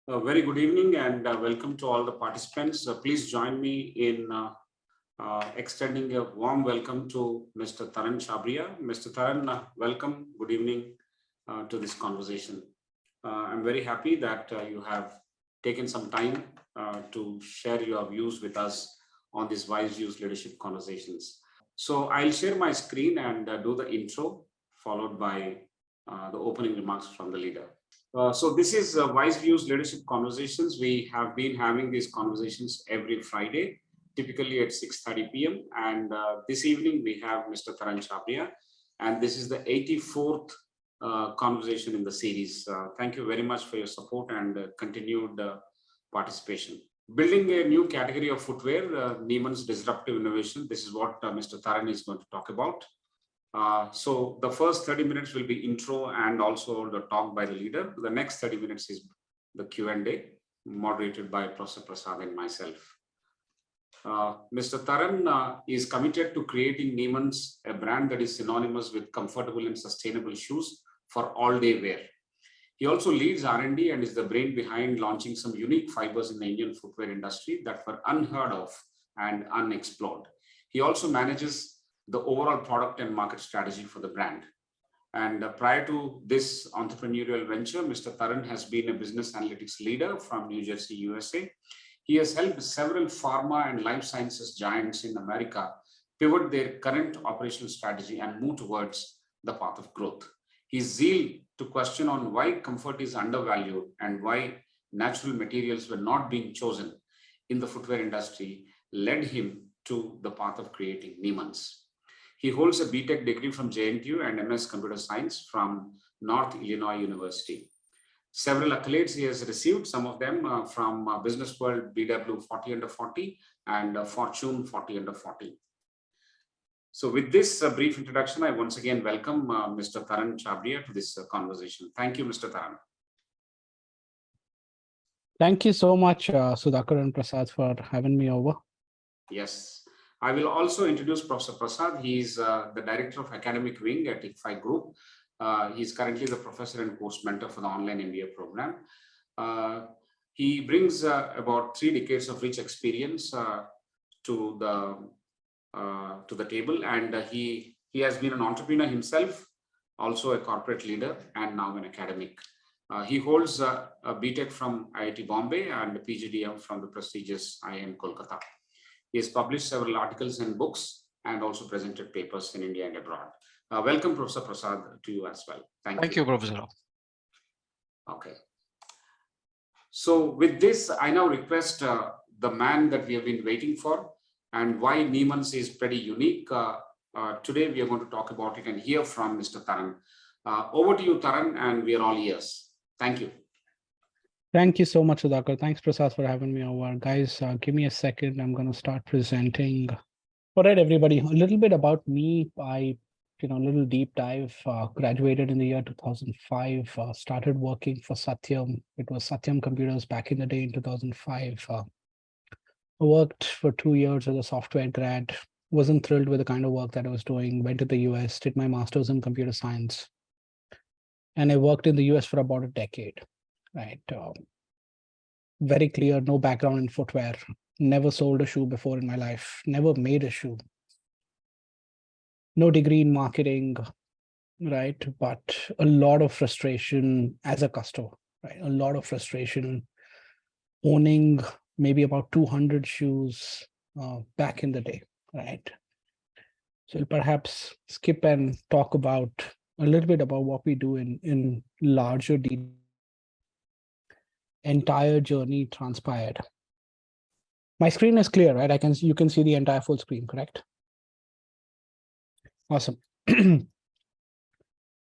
Very good evening and welcome to all the participants. Please join me in extending a warm welcome to Mr. Taran Chhabra. Mr. Taran, welcome. Good evening to this conversation. I'm very happy that you have taken some time to share your views with us on this WiseViews leadership conversations. So I'll share my screen and do the intro, followed by the opening remarks from the leader. So this is WiseViews Leadership Conversations. We have been having these conversations every Friday, typically at 6:30 p.m. And this evening we have Mr. Taran Chhabra, and this is the 84th conversation in the series. Thank you very much for your support and continued participation. Building a new category of footwear, NEEMAN'S Disruptive Innovation. This is what Mr. Taran is going to talk about. So the first 30 minutes will be intro and also the talk by the leader. The next 30 minutes is the Q&A moderated by Prof. Prasad and myself. Mr. Taran is committed to creating NEEMAN'S, a brand that is synonymous with comfortable and sustainable shoes for all-day wear. He also leads R&D and is the brain behind launching some unique fibers in the Indian footwear industry that were unheard of and unexplored. He also manages the overall product and market strategy for the brand. And prior to this entrepreneurial venture, Mr. Taran has been a business analytics leader from New Jersey, USA. He has helped several pharma and life sciences giants in America pivot their current operational strategy and move towards the path of growth. His zeal to question on why comfort is undervalued and why natural materials were not being chosen in the footwear industry led him to the path of creating NEEMAN'S. He holds a BTech degree from JNTU and MS Computer Science from North Illinois University. Several accolades he has received, some of them from Business World BW 40 Under 40 and Fortune 40 Under 40. So with this brief introduction, I once again welcome Mr. Taran Chhabra to this conversation. Thank you, Mr. Taran. Thank you so much, Sudhakar and Prasad, for having me over. Yes. I will also introduce Professor Prasad. He is the Director of Academic Wing at ICFAI Group. He is currently the Professor and Course Mentor for the online MBA program. He brings about 3 decades of rich experience to the table, and he has been an entrepreneur himself, also a corporate leader, and now an academic. He holds a BTech from IIT Bombay and a PGDM from the prestigious IIM Kolkata. He has published several articles and books and also presented papers in India and abroad. Welcome, Professor Prasad, to you as well. Thank you, Professor. Okay. So with this, I now request the man that we have been waiting for and why NEEMAN'S is pretty unique. Today, we are going to talk about it and hear from Mr. Taran. Over to you, Taran, and we are all ears. Thank you. Thank you so much, Sudhakar. Thanks, Prasad, for having me over. Guys, give me a second. I'm going to start presenting. All right, everybody, a little bit about me. A little deep dive. Graduated in the year 2005. Started working for Satyam. It was Satyam Computers back in the day in 2005. I worked for 2 years as a software grad. Wasn't thrilled with the kind of work that I was doing. Went to the US, did my master's in computer science. And I worked in the US for about a decade. Right. Very clear, no background in footwear. Never sold a shoe before in my life. Never made a shoe. No degree in marketing, right? But a lot of frustration as a customer, right? A lot of frustration owning maybe about 200 shoes back in the day, right? So I'll perhaps skip and talk about a little bit about what we do in larger detail. Entire journey transpired. My screen is clear, right? You can see the entire full screen, correct? Awesome.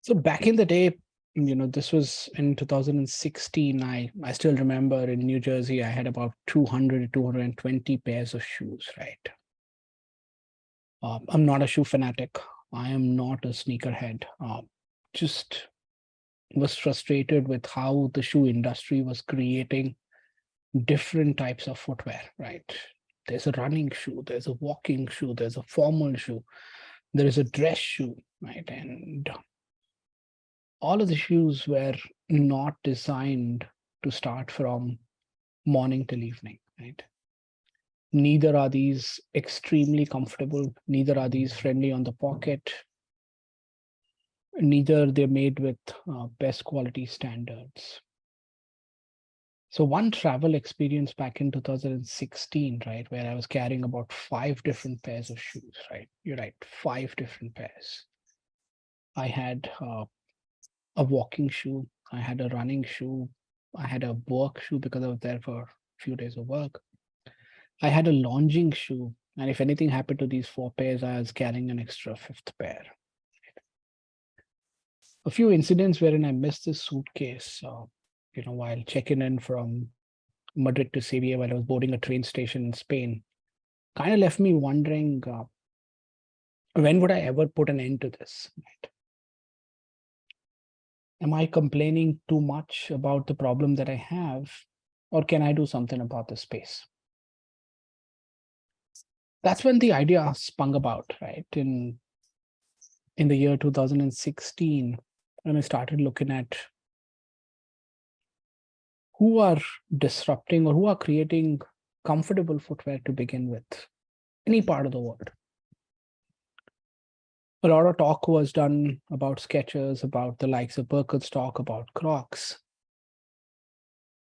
So back in the day, this was in 2016. I still remember in New Jersey, I had about 200, 220 pairs of shoes, right? I'm not a shoe fanatic. I am not a sneakerhead. Just was frustrated with how the shoe industry was creating different types of footwear, right? There's a running shoe, there's a walking shoe, there's a formal shoe, there is a dress shoe, right? And all of the shoes were not designed to start from morning till evening, right? Neither are these extremely comfortable, neither are these friendly on the pocket, neither they're made with best quality standards. So one travel experience back in 2016, right, where I was carrying about 5 different pairs of shoes, right? You're right, 5 different pairs. I had a walking shoe, I had a running shoe, I had a work shoe because I was there for a few days of work. I had a lounging shoe, and if anything happened to these 4 pairs, I was carrying an extra 5th pair. A few incidents wherein I missed this suitcase, while checking in from Madrid to Sevilla while I was boarding a train station in Spain, kind of left me wondering, when would I ever put an end to this? Right? Am I complaining too much about the problem that I have, or can I do something about the space? That's when the idea spun about, right? In the year 2016, when I started looking at who are disrupting or who are creating comfortable footwear to begin with, any part of the world. A lot of talk was done about Skechers, about the likes of Birkenstock, about Crocs.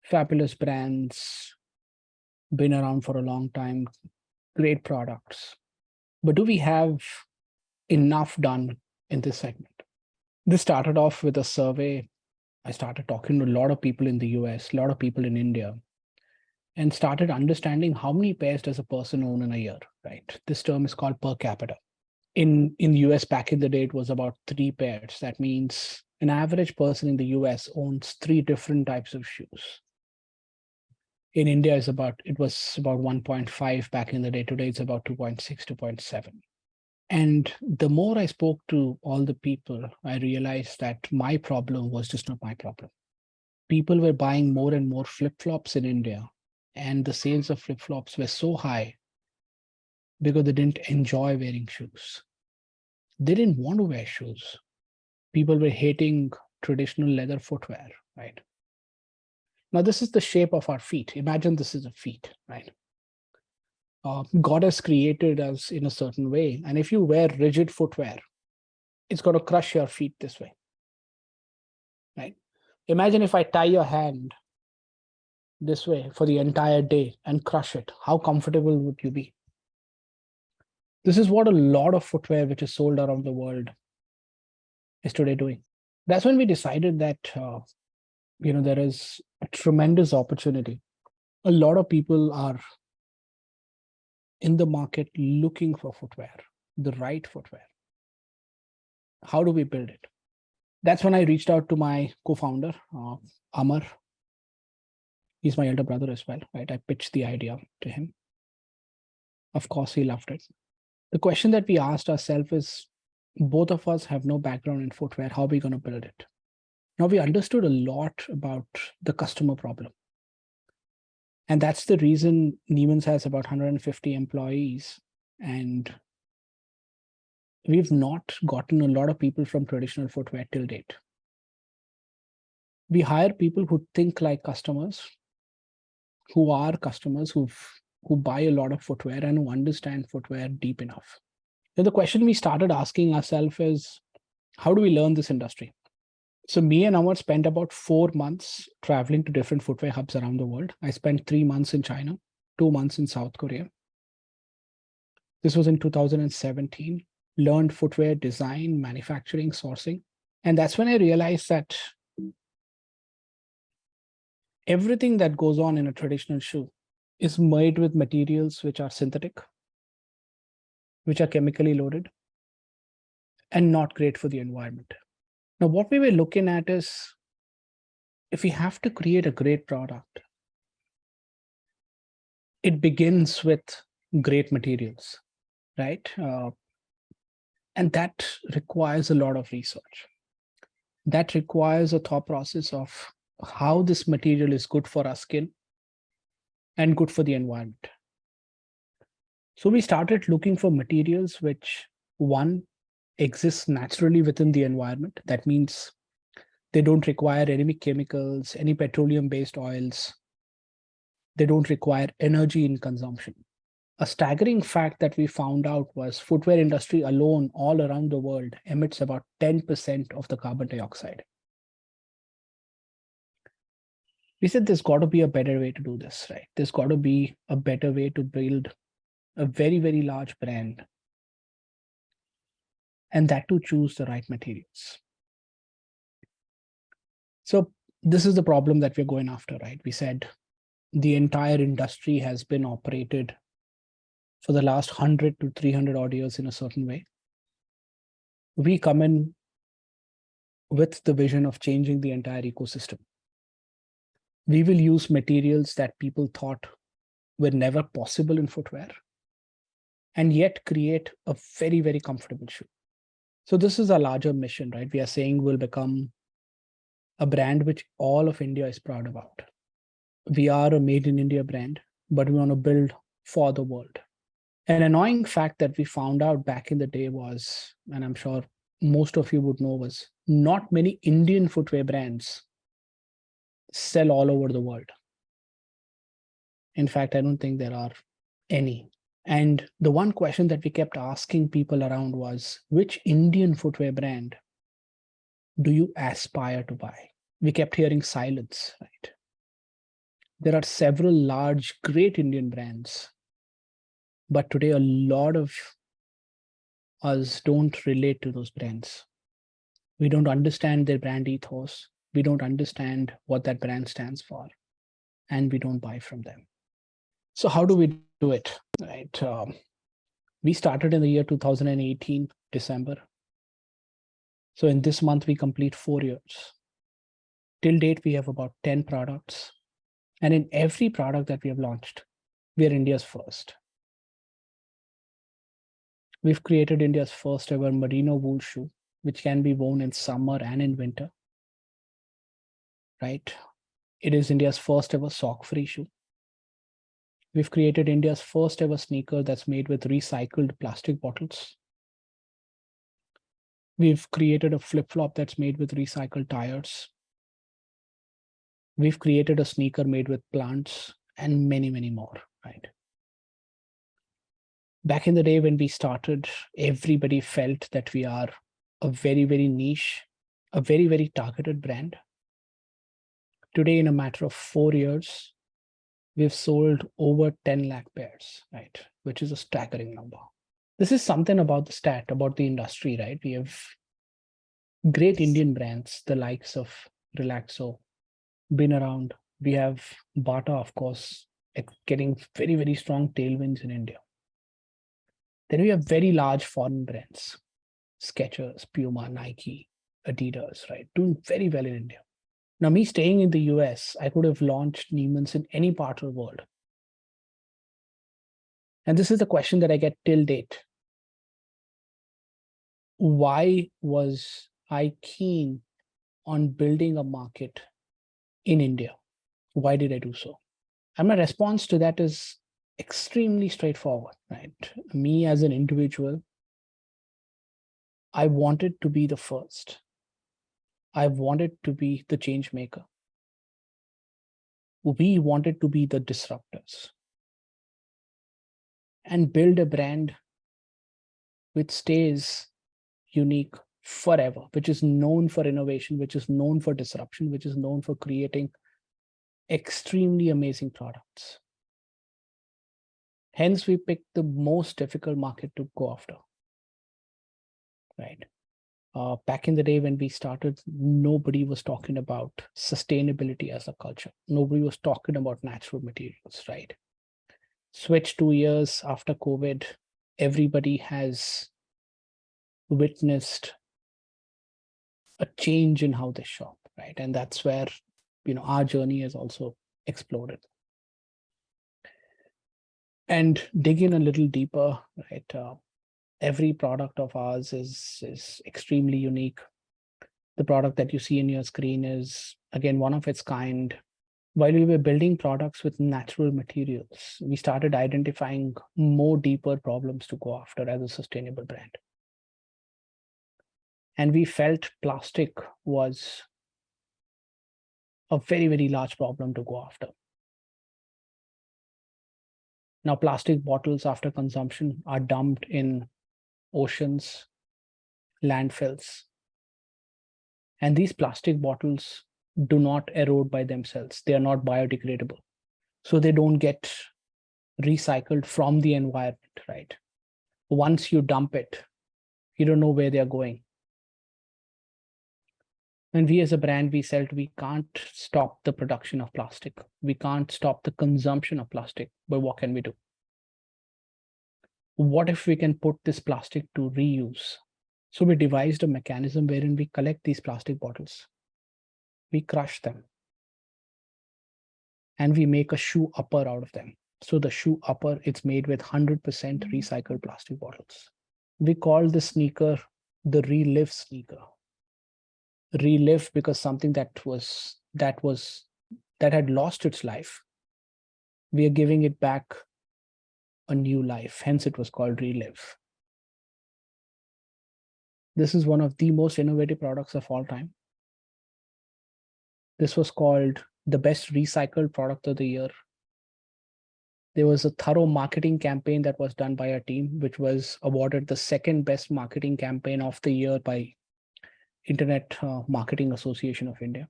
Fabulous brands, been around for a long time, great products. But do we have enough done in this segment? This started off with a survey. I started talking to a lot of people in the US, a lot of people in India, and started understanding how many pairs does a person own in a year, right? This term is called per capita. In the US back in the day, it was about 3 pairs. That means an average person in the US owns 3 different types of shoes. In India, it was about 1.5 back in the day. Today, it's about 2.6, 2.7. And the more I spoke to all the people, I realized that my problem was just not my problem. People were buying more and more flip-flops in India, and the sales of flip-flops were so high because they didn't enjoy wearing shoes. They didn't want to wear shoes. People were hating traditional leather footwear, right? Now, this is the shape of our feet. Imagine this is a feet, right? God has created us in a certain way. And if you wear rigid footwear, it's going to crush your feet this way, right? Imagine if I tie your hand this way for the entire day and crush it. How comfortable would you be? This is what a lot of footwear which is sold around the world is today doing. That's when we decided that, there is a tremendous opportunity. A lot of people are in the market looking for footwear, the right footwear. How do we build it? That's when I reached out to my co-founder, Amar. He's my elder brother as well, right? I pitched the idea to him. Of course, he loved it. The question that we asked ourselves is, both of us have no background in footwear. How are we going to build it? Now, we understood a lot about the customer problem. And that's the reason NEEMAN'S has about 150 employees. And we've not gotten a lot of people from traditional footwear till date. We hire people who think like customers, who are customers, who buy a lot of footwear and who understand footwear deep enough. Then the question we started asking ourselves is, how do we learn this industry? So me and Amar spent about 4 months traveling to different footwear hubs around the world. I spent 3 months in China, 2 months in South Korea. This was in 2017. Learned footwear design, manufacturing, sourcing. And that's when I realized that everything that goes on in a traditional shoe is made with materials which are synthetic, which are chemically loaded, and not great for the environment. Now, what we were looking at is, if we have to create a great product, it begins with great materials, right? And that requires a lot of research. That requires a thought process of how this material is good for our skin and good for the environment. So we started looking for materials which, one, exist naturally within the environment. That means They don't require any chemicals, any petroleum-based oils. They don't require energy in consumption. A staggering fact that we found out was footwear industry alone all around the world emits about 10% of the carbon dioxide. We said there's got to be a better way to do this, right? There's got to be a better way to build a very, very large brand, and that to choose the right materials. So this is the problem that we're going after, right? We said the entire industry has been operated for the last 100 to 300 odd years in a certain way. We come in with the vision of changing the entire ecosystem. We will use materials that people thought were never possible in footwear, and yet create a very, very comfortable shoe. So this is a larger mission, right? We are saying we'll become a brand which all of India is proud about. We are a made in India brand, but we want to build for the world. An annoying fact that we found out back in the day was, and I'm sure most of you would know, was not many Indian footwear brands sell all over the world. In fact, I don't think there are any. And the one question that we kept asking people around was, which Indian footwear brand do you aspire to buy? We kept hearing silence, right? There are several large, great Indian brands, but today a lot of us don't relate to those brands. We don't understand their brand ethos. We don't understand what that brand stands for, and we don't buy from them. So how do we do it, right? We started in the year 2018, December. So in this month, we complete 4 years. Till date, we have about 10 products. And in every product that we have launched, we are India's first. We've created India's first ever merino wool shoe, which can be worn in summer and in winter, right? It is India's first ever sock-free shoe. We've created India's first ever sneaker that's made with recycled plastic bottles. We've created a flip-flop that's made with recycled tires. We've created a sneaker made with plants, and many, many more, right? Back in the day when we started, everybody felt that we are a very, very niche, a very, very targeted brand. Today, in a matter of 4 years, we've sold over 10 lakh pairs, right? Which is a staggering number. This is something about the stat, about the industry, right? We have great Indian brands, the likes of Relaxo, been around. We have Bata, of course, getting very, very strong tailwinds in India. Then we have very large foreign brands, Skechers, Puma, Nike, Adidas, right? Doing very well in India. Now, me staying in the US, I could have launched NEEMAN'S in any part of the world. And this is the question that I get till date. Why was I keen on building a market in India? Why did I do so? And my response to that is extremely straightforward, right? Me as an individual, I wanted to be the first. I wanted to be the change maker. We wanted to be the disruptors and build a brand which stays unique forever, which is known for innovation, which is known for disruption, which is known for creating extremely amazing products. Hence, we picked the most difficult market to go after, right? Back in the day when we started, nobody was talking about sustainability as a culture. Nobody was talking about natural materials, right? Switch 2 years after COVID, everybody has witnessed a change in how they shop, right? And that's where, our journey has also exploded. And dig in a little deeper, right? Every product of ours is extremely unique. The product that you see in your screen is, again, one of its kind. While we were building products with natural materials, we started identifying more deeper problems to go after as a sustainable brand. And we felt plastic was a very, very large problem to go after. Now, plastic bottles after consumption are dumped in oceans, landfills. And these plastic bottles do not erode by themselves. They are not biodegradable. So they don't get recycled from the environment, right? Once you dump it, you don't know where they're going. And we as a brand, we felt we can't stop the production of plastic. We can't stop the consumption of plastic, but what can we do? What if we can put this plastic to reuse? So we devised a mechanism wherein we collect these plastic bottles, we crush them, and we make a shoe upper out of them. So the shoe upper, it's made with 100% recycled plastic bottles. We call the sneaker the Relive sneaker. Relive because something that had lost its life, we are giving it back a new life. Hence, it was called Relive. This is one of the most innovative products of all time. This was called the best recycled product of the year. There was a thorough marketing campaign that was done by our team, which was awarded the second best marketing campaign of the year by Internet Marketing Association of India,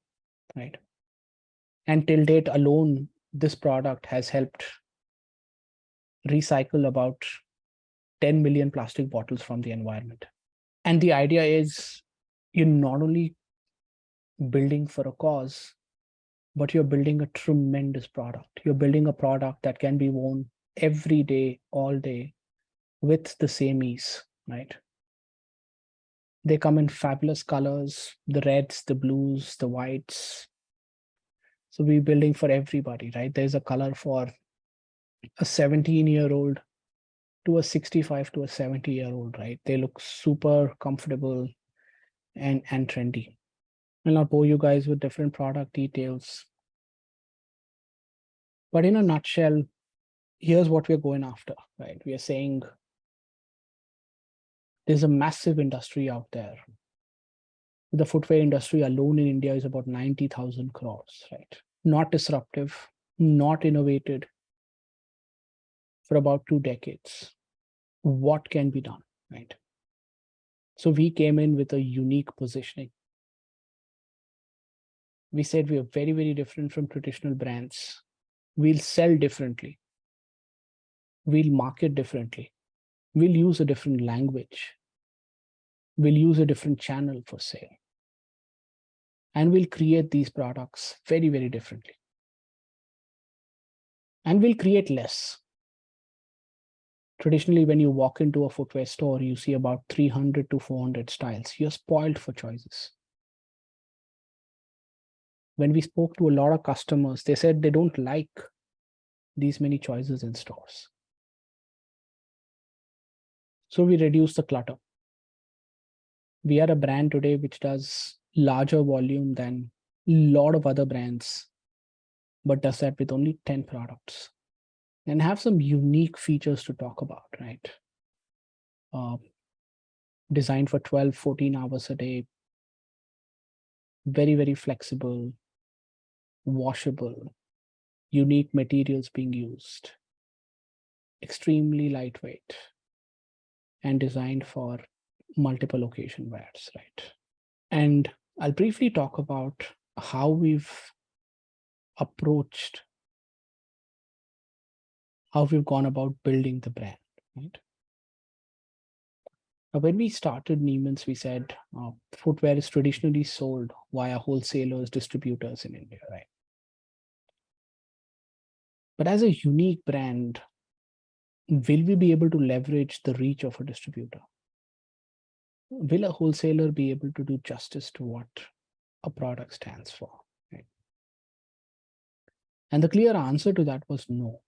right? And till date alone, this product has helped recycle about 10 million plastic bottles from the environment. And the idea is you're not only building for a cause, but you're building a tremendous product. You're building a product that can be worn every day, all day, with the same ease, right? They come in fabulous colors, the reds, the blues, the whites. So we're building for everybody, right? There's a color for a 17-year-old to a 65 to a 70-year-old, right? They look super comfortable and trendy. I'll not bore you guys with different product details. But in a nutshell, here's what we're going after, right? We are saying there's a massive industry out there. The footwear industry alone in India is about 90,000 crores, right? Not disruptive, not innovated for about 2 decades. What can be done, right? So we came in with a unique positioning. We said we are very, very different from traditional brands. We'll sell differently. We'll market differently. We'll use a different language. We'll use a different channel for sale. And we'll create these products very, very differently. And we'll create less. Traditionally, when you walk into a footwear store, you see about 300 to 400 styles. You're spoiled for choices. When we spoke to a lot of customers, they said they don't like these many choices in stores. So we reduce the clutter. We are a brand today which does larger volume than a lot of other brands, but does that with only 10 products and have some unique features to talk about, right? Designed for 12, 14 hours a day, very, very flexible, washable, unique materials being used, extremely lightweight, and designed for multiple occasion wears, right? And I'll briefly talk about how we've approached, how we've gone about building the brand, right? Now, when we started NEEMAN'S, we said footwear is traditionally sold via wholesalers, distributors in India, right? But as a unique brand, will we be able to leverage the reach of a distributor? Will a wholesaler be able to do justice to what a product stands for? Right? And the clear answer to that was no.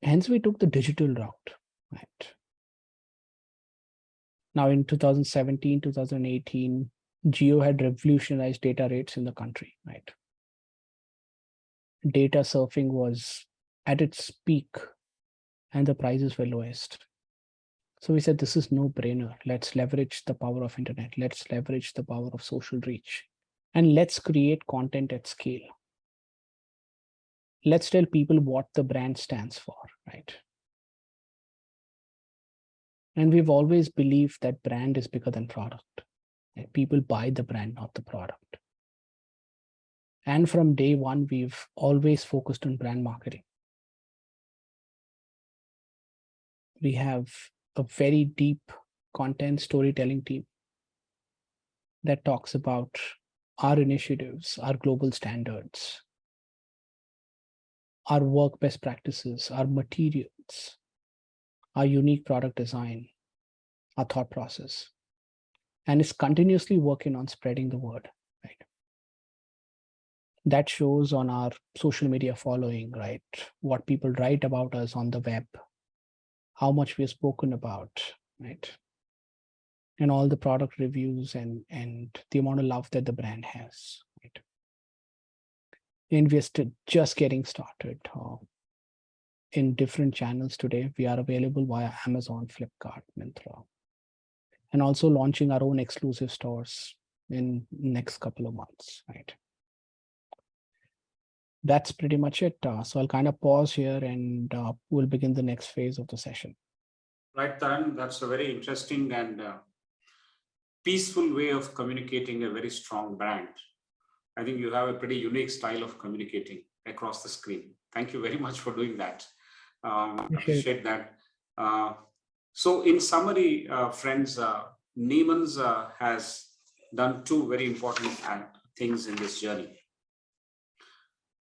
Hence, we took the digital route, right? Now, in 2017, 2018, Geo had revolutionized data rates in the country, right? Data surfing was at its peak and the prices were lowest. So we said, this is no brainer. Let's leverage the power of internet. Let's leverage the power of social reach. And let's create content at scale. Let's tell people what the brand stands for, right? And we've always believed that brand is bigger than product. People buy the brand, not the product. And from day one, we've always focused on brand marketing. We have a very deep content storytelling team that talks about our initiatives, our global standards, our work best practices, our materials, our unique product design, our thought process, and is continuously working on spreading the word, right? That shows on our social media following, right? What people write about us on the web, how much we have spoken about, right? And all the product reviews and the amount of love that the brand has, right? And we're still just getting started. In different channels today, we are available via Amazon, Flipkart, Myntra, and also launching our own exclusive stores in next couple of months, right? That's pretty much it. So I'll kind of pause here and we'll begin the next phase of the session. Right, Taran, that's a very interesting and peaceful way of communicating a very strong brand. I think you have a pretty unique style of communicating across the screen. Thank you very much for doing that. Appreciate that. So in summary, friends, NEEMAN'S has done two very important things in this journey.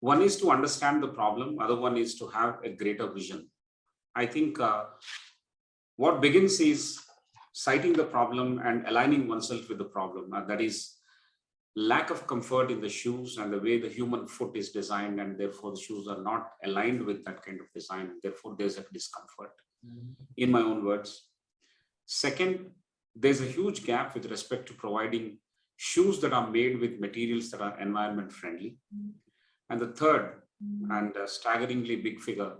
One is to understand the problem, other one is to have a greater vision. I think what begins is citing the problem and aligning oneself with the problem. That is lack of comfort in the shoes and the way the human foot is designed, and therefore the shoes are not aligned with that kind of design. Therefore, there's a discomfort, in my own words. Second, there's a huge gap with respect to providing shoes that are made with materials that are environment friendly. And the third, and a staggeringly big figure,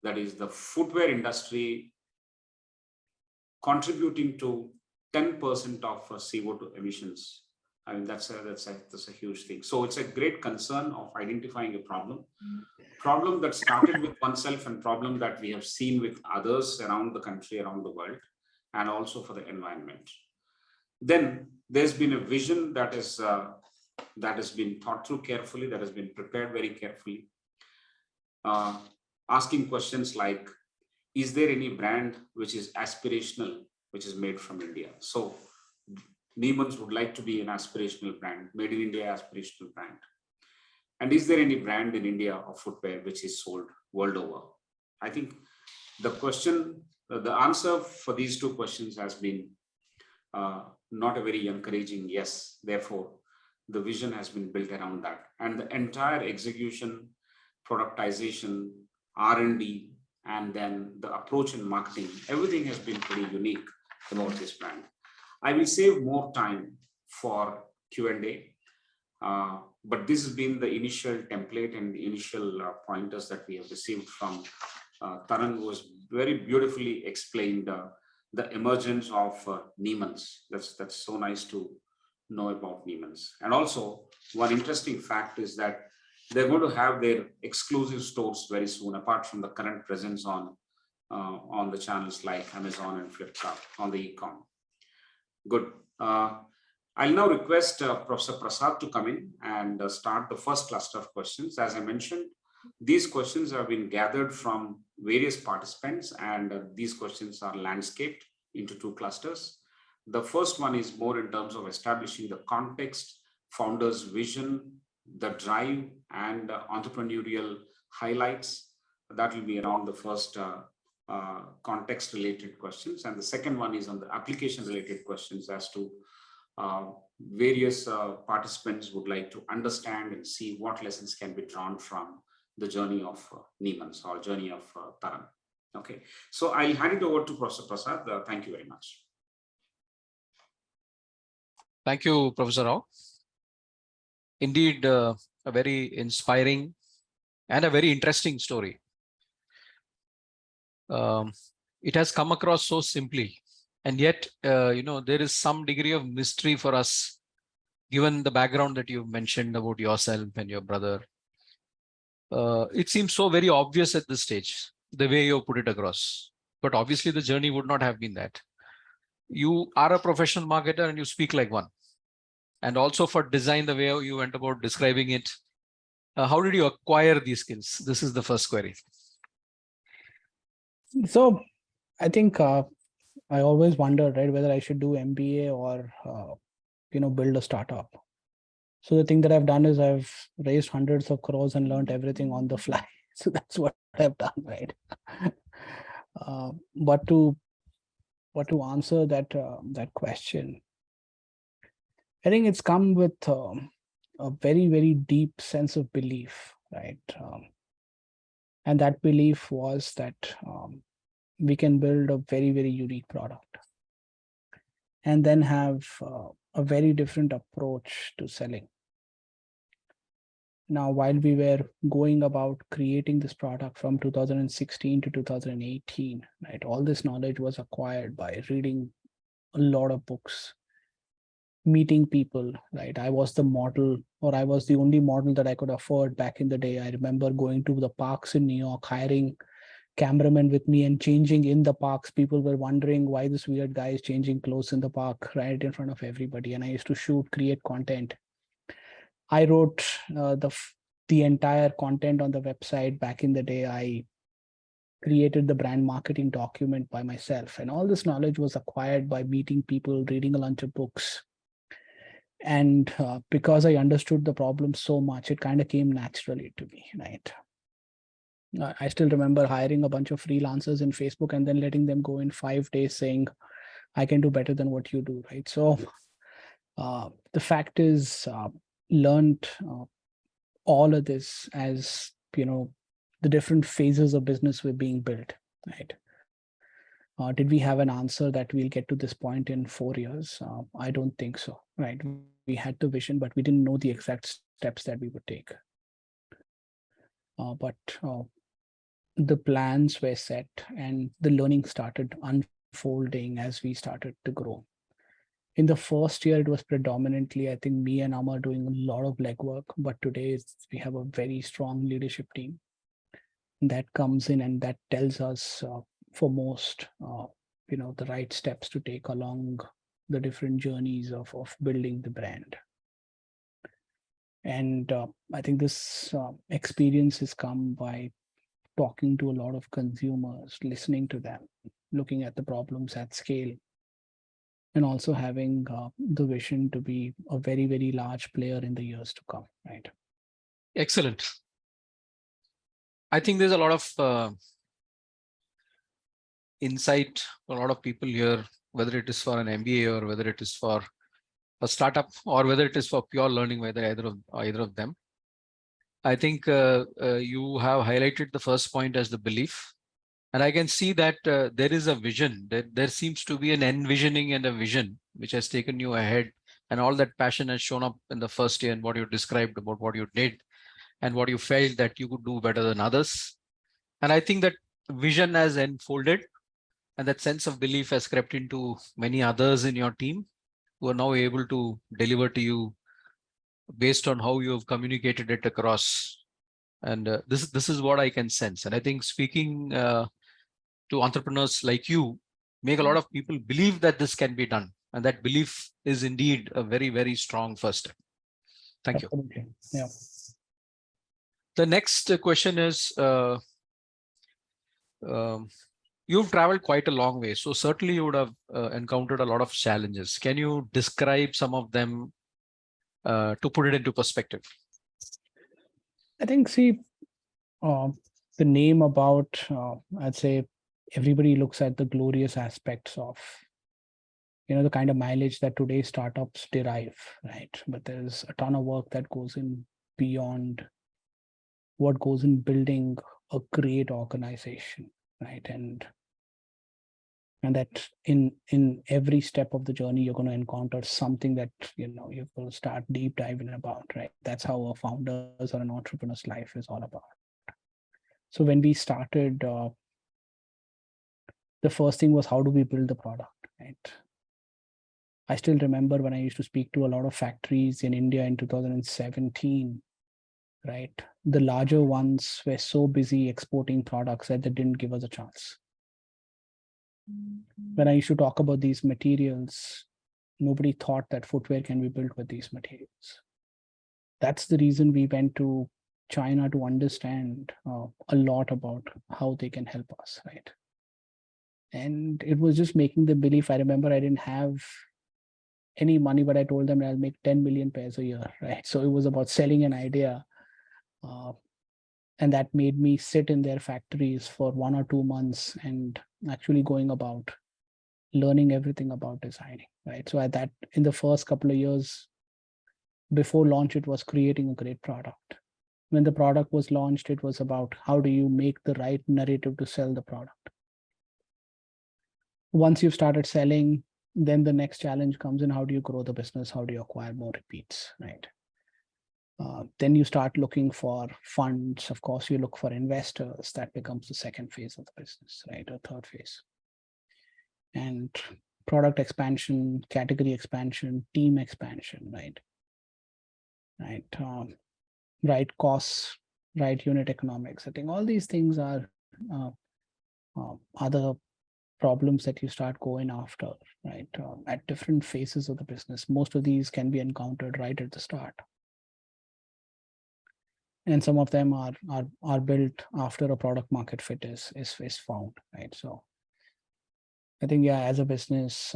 that is the footwear industry contributing to 10% of CO2 emissions. I mean, that's a huge thing. So it's a great concern of identifying a problem that started with oneself and problem that we have seen with others around the country, around the world, and also for the environment. Then there's been a vision that has been thought through carefully, that has been prepared very carefully, asking questions like, is there any brand which is aspirational, which is made from India? So NEEMAN'S would like to be an aspirational brand, made in India aspirational brand. And is there any brand in India of footwear which is sold world over? I think the answer for these two questions has been not a very encouraging yes. Therefore, the vision has been built around that. And the entire execution, productization, R&D, and then the approach in marketing, everything has been pretty unique about this brand. I will save more time for Q&A, but this has been the initial template and the initial pointers that we have received from Taran, who has very beautifully explained the emergence of NEEMAN'S. That's so nice to know about NEEMAN'S. And also, one interesting fact is that they're going to have their exclusive stores very soon, apart from the current presence on the channels like Amazon and Flipkart on the e-com. Good. I'll now request Professor Prasad to come in and start the first cluster of questions. As I mentioned, these questions have been gathered from various participants, and these questions are landscaped into two clusters. The first one is more in terms of establishing the context, founder's vision, the drive, and entrepreneurial highlights. That will be around the first context related questions. And the second one is on the application related questions as to various participants would like to understand and see what lessons can be drawn from the journey of NEEMAN'S or journey of Taran. Okay, so I'll hand it over to Professor Prasad. Thank you very much. Thank you, Professor Rao. Indeed, a very inspiring and a very interesting story. It has come across so simply, and yet, there is some degree of mystery for us given the background that you mentioned about yourself and your brother, it seems so very obvious at this stage, the way you put it across. But obviously the journey would not have been that. You are a professional marketer and you speak like one. And also for design, the way you went about describing it, how did you acquire these skills? This is the first query. So I think I always wondered, right, whether I should do MBA or, build a startup. So the thing that I've done is I've raised hundreds of crores and learned everything on the fly. So that's what I've done, right? But to answer that question, I think it's come with a very, very deep sense of belief, right? And that belief was that we can build a very, very unique product and then have a very different approach to selling. Now, while we were going about creating this product from 2016 to 2018, right, all this knowledge was acquired by reading a lot of books, meeting people, right? I was the model, or I was the only model that I could afford back in the day. I remember going to the parks in New York, hiring cameramen with me and changing in the parks. People were wondering why this weird guy is changing clothes in the park right in front of everybody. And I used to shoot, create content. I wrote the entire content on the website back in the day. I created the brand marketing document by myself. And all this knowledge was acquired by meeting people, reading a bunch of books. And because I understood the problem so much, it kind of came naturally to me, right? I still remember hiring a bunch of freelancers in Facebook and then letting them go in 5 days saying, I can do better than what you do, right? So the fact is, learned all of this as, the different phases of business were being built, right? Did we have an answer that we'll get to this point in 4 years? I don't think so, right? We had the vision, but we didn't know the exact steps that we would take. But the plans were set and the learning started unfolding as we started to grow. In the first year, it was predominantly, I think, me and Amar doing a lot of legwork, but today we have a very strong leadership team that comes in and that tells us for most, the right steps to take along the different journeys of building the brand. And I think this experience has come by talking to a lot of consumers, listening to them, looking at the problems at scale, and also having the vision to be a very, very large player in the years to come, right? Excellent. I think there's a lot of insight, a lot of people here, whether it is for an MBA or whether it is for a startup or whether it is for pure learning, whether either of them. I think you have highlighted the first point as the belief. And I can see that there is a vision, that there seems to be an envisioning and a vision which has taken you ahead, and all that passion has shown up in the first year and what you described about what you did and what you felt that you could do better than others. And I think that vision has unfolded and that sense of belief has crept into many others in your team who are now able to deliver to you based on how you have communicated it across. And this is what I can sense. And I think speaking to entrepreneurs like you make a lot of people believe that this can be done. And that belief is indeed a very, very strong first step. Thank you. Yeah. The next question is, you've traveled quite a long way. So certainly you would have encountered a lot of challenges. Can you describe some of them to put it into perspective? I think, the name about, I'd say, everybody looks at the glorious aspects of, the kind of mileage that today's startups derive, right? But there's a ton of work that goes in beyond what goes in building a great organization, right? And that in every step of the journey, you're going to encounter something that, you're going to start deep diving about, right? That's how a founder's or an entrepreneur's life is all about. So when we started, the first thing was, how do we build the product, right? I still remember when I used to speak to a lot of factories in India in 2017, right? The larger ones were so busy exporting products that they didn't give us a chance. When I used to talk about these materials, nobody thought that footwear can be built with these materials. That's the reason we went to China to understand a lot about how they can help us, right? And it was just making the belief. I remember I didn't have any money, but I told them I'll make 10 million pairs a year, right? So it was about selling an idea. And that made me sit in their factories for 1 or 2 months and actually going about learning everything about designing, right? So at that, in the first couple of years before launch, it was creating a great product. When the product was launched, it was about how do you make the right narrative to sell the product. Once you've started selling, then the next challenge comes in: how do you grow the business? How do you acquire more repeats, right? Then you start looking for funds. Of course, you look for investors. That becomes the second phase of the business, right? Or third phase. And product expansion, category expansion, team expansion, right? Right costs, right unit economics. I think all these things are other problems that you start going after, right? At different phases of the business. Most of these can be encountered right at the start. And some of them are built after a product market fit is found, right? So I think, yeah, as a business,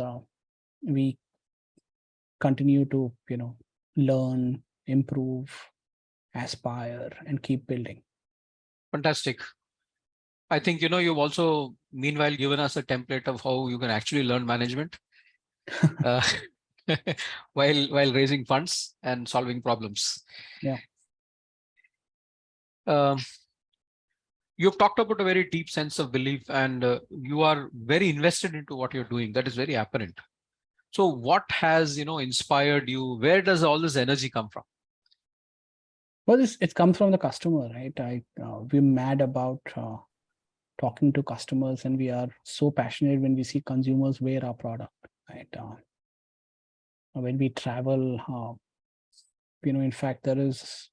we continue to, learn, improve, aspire, and keep building. Fantastic. I think, you've also meanwhile given us a template of how you can actually learn management while raising funds and solving problems. Yeah. You've talked about a very deep sense of belief, and you are very invested into what you're doing. That is very apparent. So what has, inspired you? Where does all this energy come from? Well, it comes from the customer, right? We're mad about talking to customers, and we are so passionate when we see consumers wear our product, right? When we travel, in fact, there is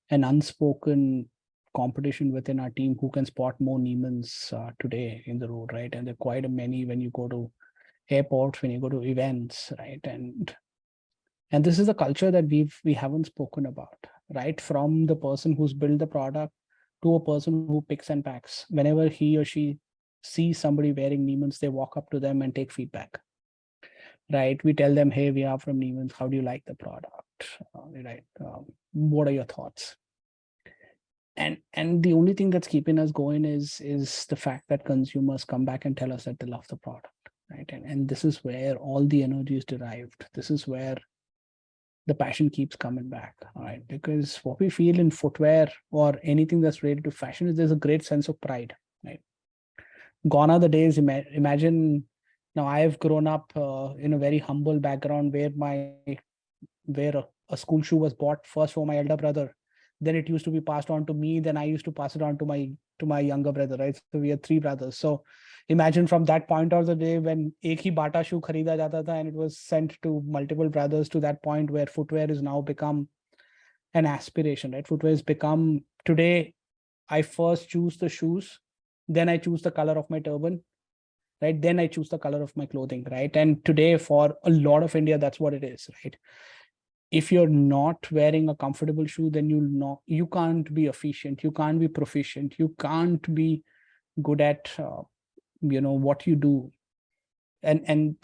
an unspoken competition within our team who can spot more NEEMAN'S today in the road, right? And there are quite many when you go to airports, when you go to events, right? And this is a culture that we haven't spoken about, right? From the person who's built the product to a person who picks and packs. Whenever he or she sees somebody wearing NEEMAN'S, they walk up to them and take feedback, right? We tell them, hey, we are from NEEMAN'S. How do you like the product? Right? What are your thoughts? And the only thing that's keeping us going is the fact that consumers come back and tell us that they love the product, right? And this is where all the energy is derived. This is where the passion keeps coming back, all right? Because what we feel in footwear or anything that's related to fashion is there's a great sense of pride, right? Gone are the days. Imagine now, I've grown up in a very humble background where a school shoe was bought first for my elder brother, then it used to be passed on to me, then I used to pass it on to my younger brother, right? So we had 3 brothers. So imagine from that point of the day when ek hi bata shoe kharida jata tha and it was sent to multiple brothers, to that point where footwear is now become an aspiration, right? Footwear has become, today I first choose the shoes, then I choose the color of my turban, right? Then I choose the color of my clothing, right? And today for a lot of India, that's what it is, right? If you're not wearing a comfortable shoe, then you can't be efficient, you can't be proficient, you can't be good at what you do. And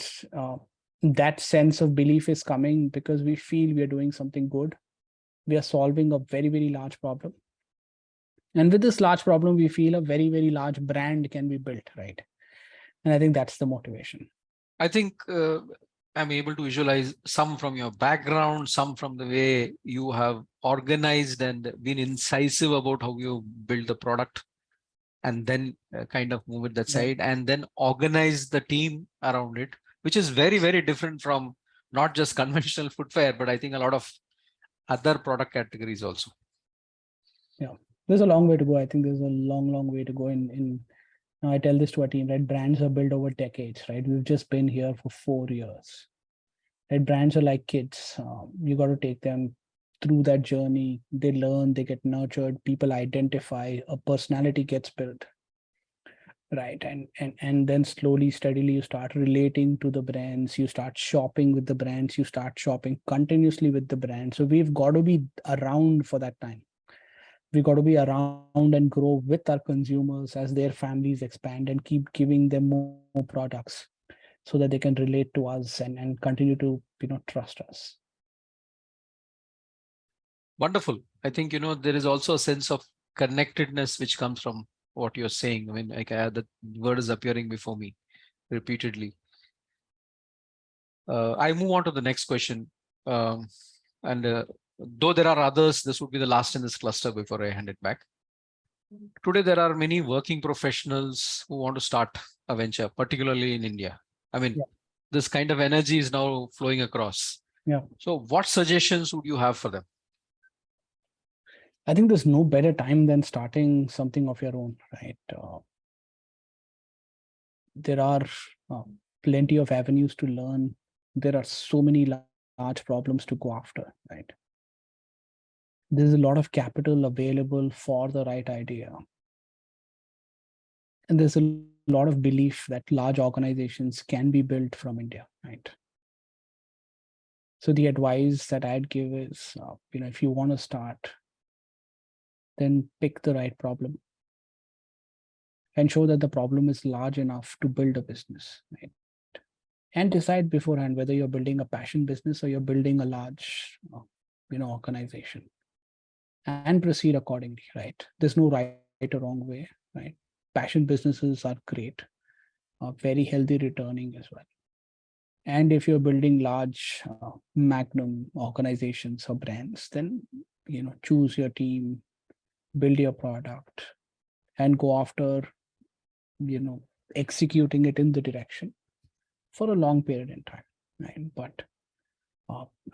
that sense of belief is coming because we feel we are doing something good. We are solving a very, very large problem. And with this large problem, we feel a very, very large brand can be built, right? And I think that's the motivation. I think I'm able to visualize some from your background, some from the way you have organized and been incisive about how you build the product and then kind of move it that side and then organize the team around it, which is very, very different from not just conventional footwear, but I think a lot of other product categories also. Yeah, there's a long way to go. I think there's a long, long way to go in now, I tell this to our team, right? Brands are built over decades, right? We've just been here for 4 years. Right? Brands are like kids. You got to take them through that journey. They learn, they get nurtured, people identify, a personality gets built. Right. And then slowly, steadily, you start relating to the brands, you start shopping with the brands, you start shopping continuously with the brands. So we've got to be around for that time. We got to be around and grow with our consumers as their families expand and keep giving them more products so that they can relate to us and continue to, trust us. Wonderful. I think, there is also a sense of connectedness which comes from what you're saying. I mean, like the word is appearing before me repeatedly. I move on to the next question. And though there are others, this would be the last in this cluster before I hand it back. Today, there are many working professionals who want to start a venture, particularly in India. I mean, this kind of energy is now flowing across. Yeah. So what suggestions would you have for them? I think there's no better time than starting something of your own, right? There are plenty of avenues to learn. There are so many large problems to go after, right? There's a lot of capital available for the right idea. And there's a lot of belief that large organizations can be built from India, right? So the advice that I'd give is, if you want to start, then pick the right problem. Ensure that the problem is large enough to build a business, right? And decide beforehand whether you're building a passion business or you're building a large, organization. And proceed accordingly, right? There's no right or wrong way, right? Passion businesses are great, very healthy returning as well. And if you're building large magnum organizations or brands, then, choose your team, build your product, and go after, executing it in the direction for a long period in time, right? But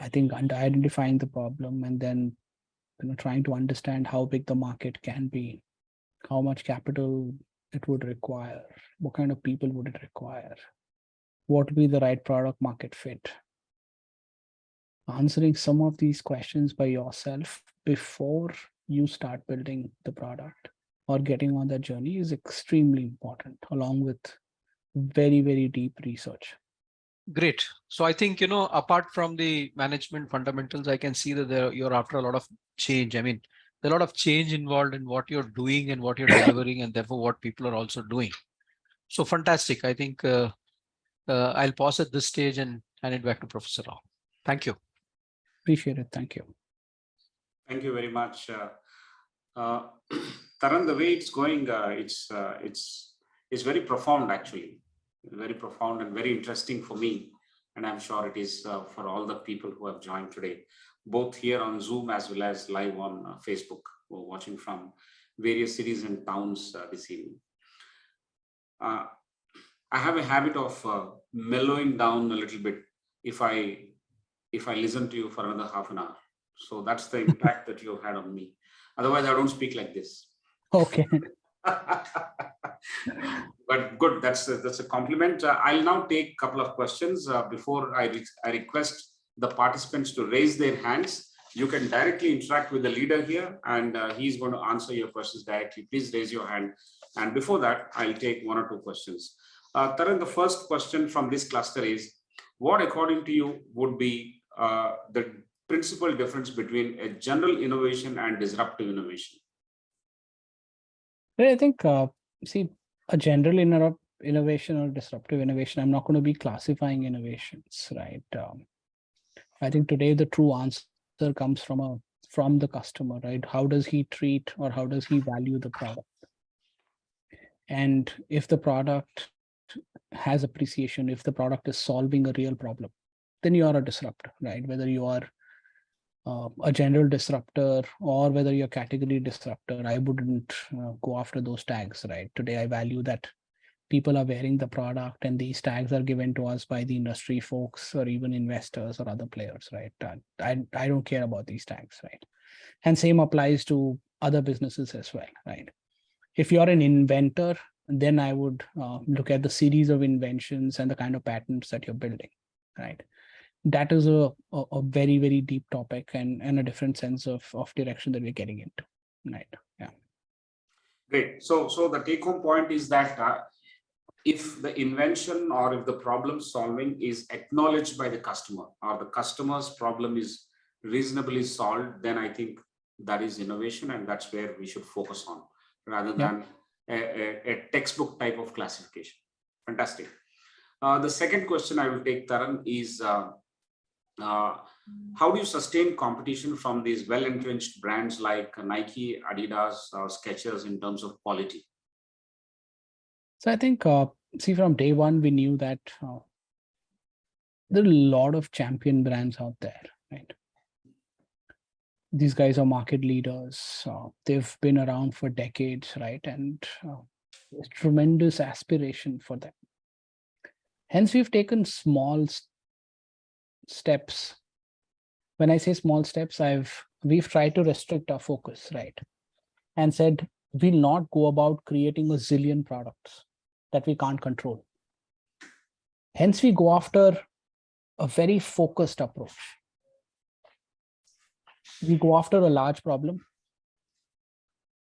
I think identifying the problem and then, trying to understand how big the market can be, how much capital it would require, what kind of people would it require, what would be the right product market fit. Answering some of these questions by yourself before you start building the product or getting on that journey is extremely important, along with very, very deep research. Great. So I think, apart from the management fundamentals, I can see that you're after a lot of change. I mean, there's a lot of change involved in what you're doing and what you're delivering, and therefore what people are also doing. So fantastic. I think I'll pause at this stage and hand it back to Professor Rao. Thank you. Appreciate it. Thank you. Thank you very much. Taran, the way it's going, it's very profound, actually. Very profound and very interesting for me. And I'm sure it is for all the people who have joined today, both here on Zoom as well as live on Facebook, who are watching from various cities and towns this evening. I have a habit of mellowing down a little bit if I listen to you for another half an hour. So that's the impact that you've had on me. Otherwise, I don't speak like this. Okay. But good, that's a compliment. I'll now take a couple of questions before I request the participants to raise their hands. You can directly interact with the leader here, and he's going to answer your questions directly. Please raise your hand. And before that, I'll take one or two questions. Taran, the first question from this cluster is, what according to you would be the principal difference between a general innovation and disruptive innovation? I think, see, a general innovation or disruptive innovation, I'm not going to be classifying innovations, right? I think today the true answer comes from the customer, right? How does he treat or how does he value the product? And if the product has appreciation, if the product is solving a real problem, then you are a disruptor, right? Whether you are a general disruptor or whether you're category disruptor, I wouldn't go after those tags, right? Today, I value that people are wearing the product and these tags are given to us by the industry folks or even investors or other players, right? I don't care about these tags, right? And same applies to other businesses as well, right? If you're an inventor, then I would look at the series of inventions and the kind of patents that you're building, right? that is a very, very deep topic and a different sense of direction that we're getting into. Right. Yeah. Great. So the take home point is that if the invention or if the problem solving is acknowledged by the customer or the customer's problem is reasonably solved, then I think that is innovation, and that's where we should focus on rather than a textbook type of classification. Fantastic. The second question I will take, Taran, is how do you sustain competition from these well-entrenched brands like Nike, Adidas, or Skechers in terms of quality? So I think, see, from day one, we knew that there are a lot of champion brands out there, right? These guys are market leaders. They've been around for decades, right? And there's tremendous aspiration for them. Hence, we've taken small steps. When I say small steps, we've tried to restrict our focus, right? And said, we'll not go about creating a zillion products that we can't control. Hence, we go after a very focused approach. We go after a large problem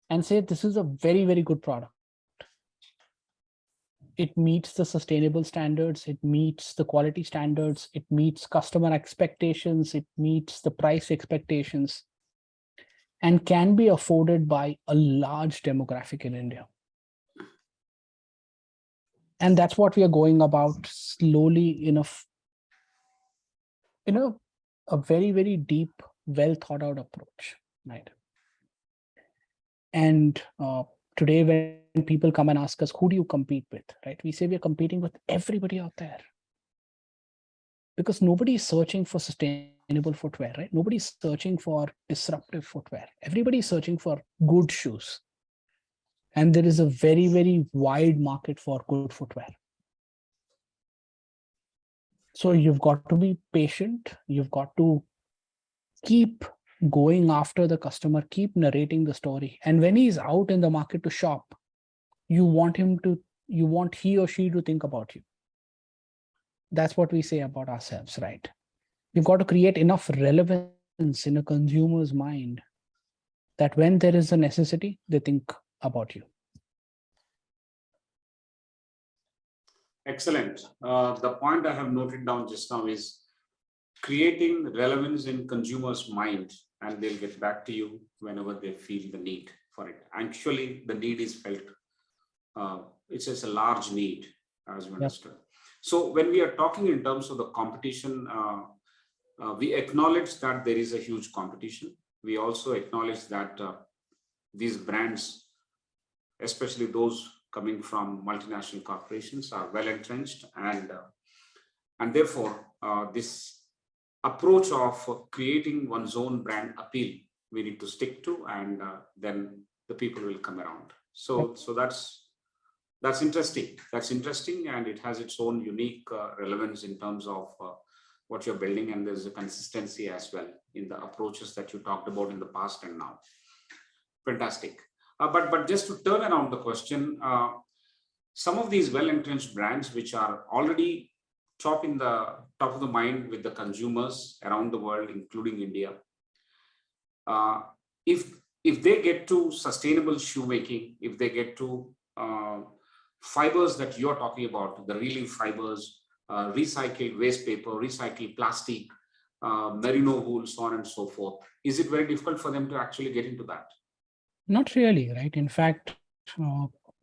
and say, this is a very, very good product. It meets the sustainable standards. It meets the quality standards. It meets customer expectations. It meets the price expectations and can be afforded by a large demographic in India. And that's what we are going about slowly in a very, very deep, well thought out approach, right? And today, when people come and ask us, who do you compete with, right? We say we're competing with everybody out there. Because nobody is searching for sustainable footwear, right? Nobody's searching for disruptive footwear. Everybody's searching for good shoes. And there is a very, very wide market for good footwear. So you've got to be patient. You've got to keep going after the customer, keep narrating the story. And when he's out in the market to shop, you want he or she to think about you. That's what we say about ourselves, right? You've got to create enough relevance in a consumer's mind that when there is a necessity, they think about you. Excellent. The point I have noted down just now is creating relevance in consumers' mind, and they'll get back to you whenever they feel the need for it. Actually, the need is felt. It's just a large need, as you understood. So when we are talking in terms of the competition, we acknowledge that there is a huge competition. We also acknowledge that these brands, especially those coming from multinational corporations, are well entrenched, and therefore this approach of creating one's own brand appeal we need to stick to, and then the people will come around. So that's interesting. That's interesting, and it has its own unique relevance in terms of what you're building, and there's a consistency as well in the approaches that you talked about in the past and now. Fantastic. But just to turn around the question, some of these well-entrenched brands which are already top of the mind with the consumers around the world, including India, if they get to sustainable shoemaking, if they get to fibers that you're talking about, the relief fibers, recycled waste paper, recycled plastic, merino wool, so on and so forth, is it very difficult for them to actually get into that? Not really, right? In fact,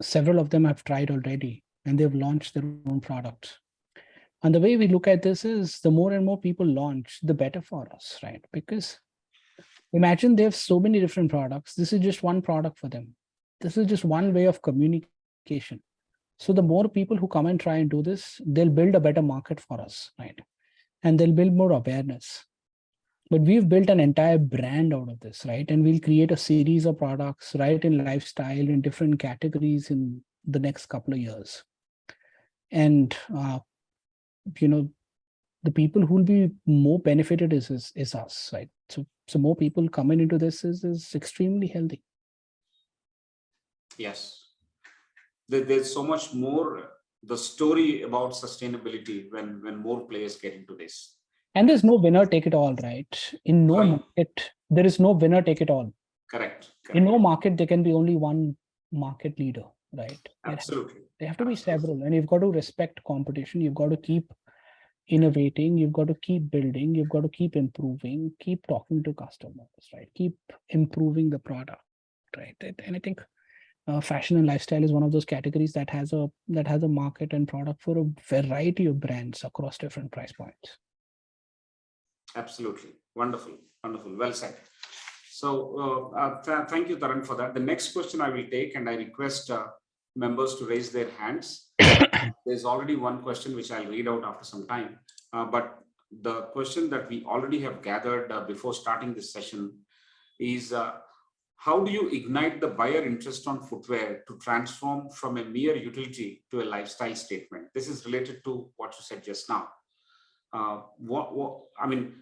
several of them have tried already and they've launched their own products. And the way we look at this is the more and more people launch, the better for us, right? Because imagine they have so many different products. This is just one product for them. This is just one way of communication. So the more people who come and try and do this, they'll build a better market for us, right? And they'll build more awareness. But we've built an entire brand out of this, right? And we'll create a series of products, right, in lifestyle, in different categories in the next couple of years. And, the people who will be more benefited is us, right? So more people coming into this is extremely healthy. Yes. There's so much more, the story about sustainability when more players get into this. And there's no winner take it all, right? In no Right. market, there is no winner take it all. Correct. In no market, there can be only one market leader, right? Absolutely. There have to be Absolutely. several, and you've got to respect competition. You've got to keep innovating. You've got to keep building. You've got to keep improving. Keep talking to customers, right? Keep improving the product, right? And I think fashion and lifestyle is one of those categories that has a market and product for a variety of brands across different price points. Absolutely. Wonderful. Wonderful. Well said. So thank you, Taran, for that. The next question I will take, and I request members to raise their hands. There's already one question which I'll read out after some time. But the question that we already have gathered before starting this session is, how do you ignite the buyer interest on footwear to transform from a mere utility to a lifestyle statement? This is related to what you said just now. I mean,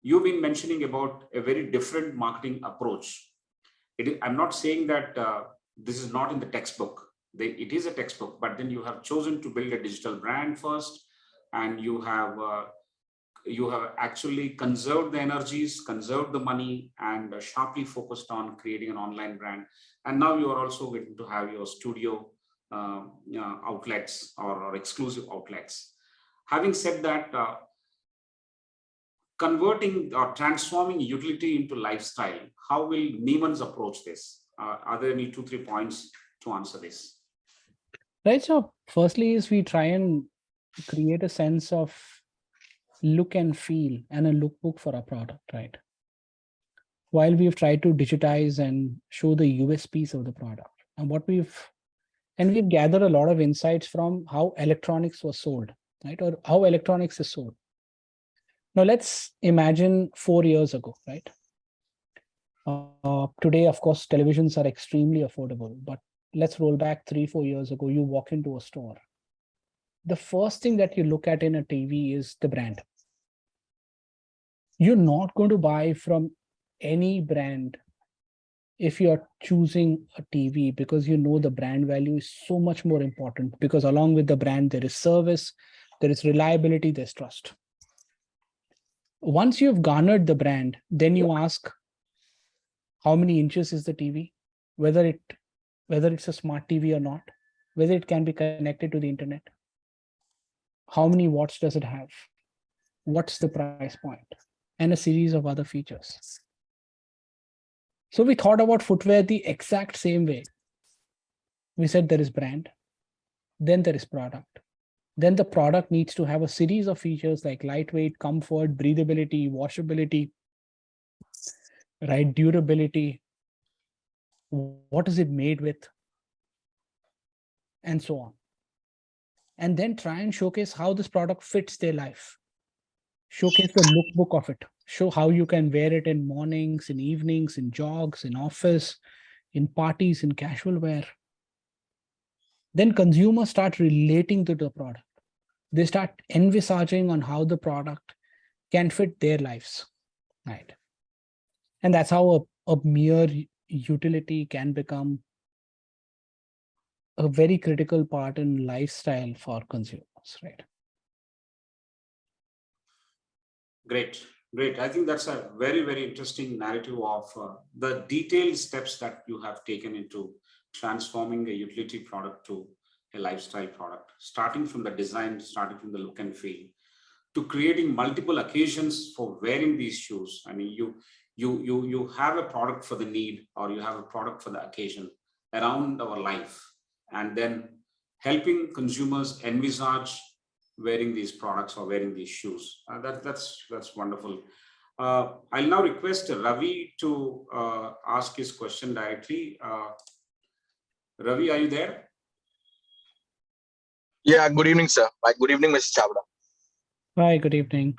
you've been mentioning about a very different marketing approach. I'm not saying that this is not in the textbook. It is a textbook, but then you have chosen to build a digital brand first, and you have actually conserved the energies, conserved the money, and sharply focused on creating an online brand. And now you are also going to have your studio outlets or exclusive outlets. Having said that, converting or transforming utility into lifestyle, how will NEEMAN'S approach this? Are there any 2-3 points to answer this? Right. So firstly is we try and create a sense of look and feel and a lookbook for our product, right? While we've tried to digitize and show the USPs of the product, and we've gathered a lot of insights from how electronics was sold, right? Or how electronics is sold. Now let's imagine 4 years ago, right? Today, of course, televisions are extremely affordable, but let's roll back 3-4 years ago. You walk into a store. The first thing that you look at in a TV is the brand. You're not going to buy from any brand if you're choosing a TV, because you know the brand value is so much more important, because along with the brand, there is service, there is reliability, there's trust. Once you've garnered the brand, then you ask, how many inches is the TV? Whether it's a smart TV or not, whether it can be connected to the internet. How many watts does it have? What's the price point? And a series of other features. So we thought about footwear the exact same way. We said there is brand, then there is product. Then the product needs to have a series of features like lightweight, comfort, breathability, washability, right? Durability. What is it made with? And so on. And then try and showcase how this product fits their life. Showcase the lookbook of it. Show how you can wear it in mornings, in evenings, in jogs, in office, in parties, in casual wear. Then consumers start relating to the product. They start envisaging on how the product can fit their lives, right? And that's how a mere utility can become a very critical part in lifestyle for consumers, right? Great. Great. I think that's a very, very interesting narrative of the detailed steps that you have taken into transforming a utility product to a lifestyle product, starting from the design, starting from the look and feel, to creating multiple occasions for wearing these shoes. I mean, you have a product for the need, or you have a product for the occasion around our life, and then helping consumers envisage wearing these products or wearing these shoes. That's wonderful. I'll now request Ravi to ask his question directly. Ravi, are you there? Yeah, good evening, sir. Good evening, Mr. Chhabra. Hi, good evening.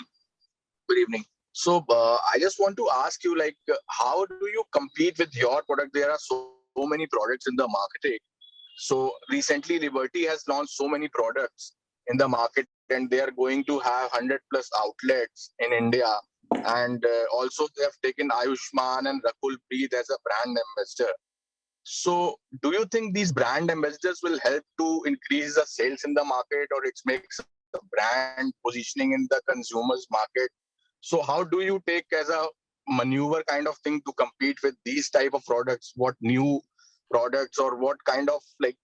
Good evening. So I just want to ask you, how do you compete with your product? There are so many products in the market. So recently, Liberty has launched so many products in the market, and they are going to have 100+ outlets in India. And also, they have taken Ayushman and Rakul Preet as a brand ambassador. So do you think these brand ambassadors will help to increase the sales in the market, or it makes the brand positioning in the consumers market So how do you take as a maneuver kind of thing to compete with these type of products? What new products or what kind of like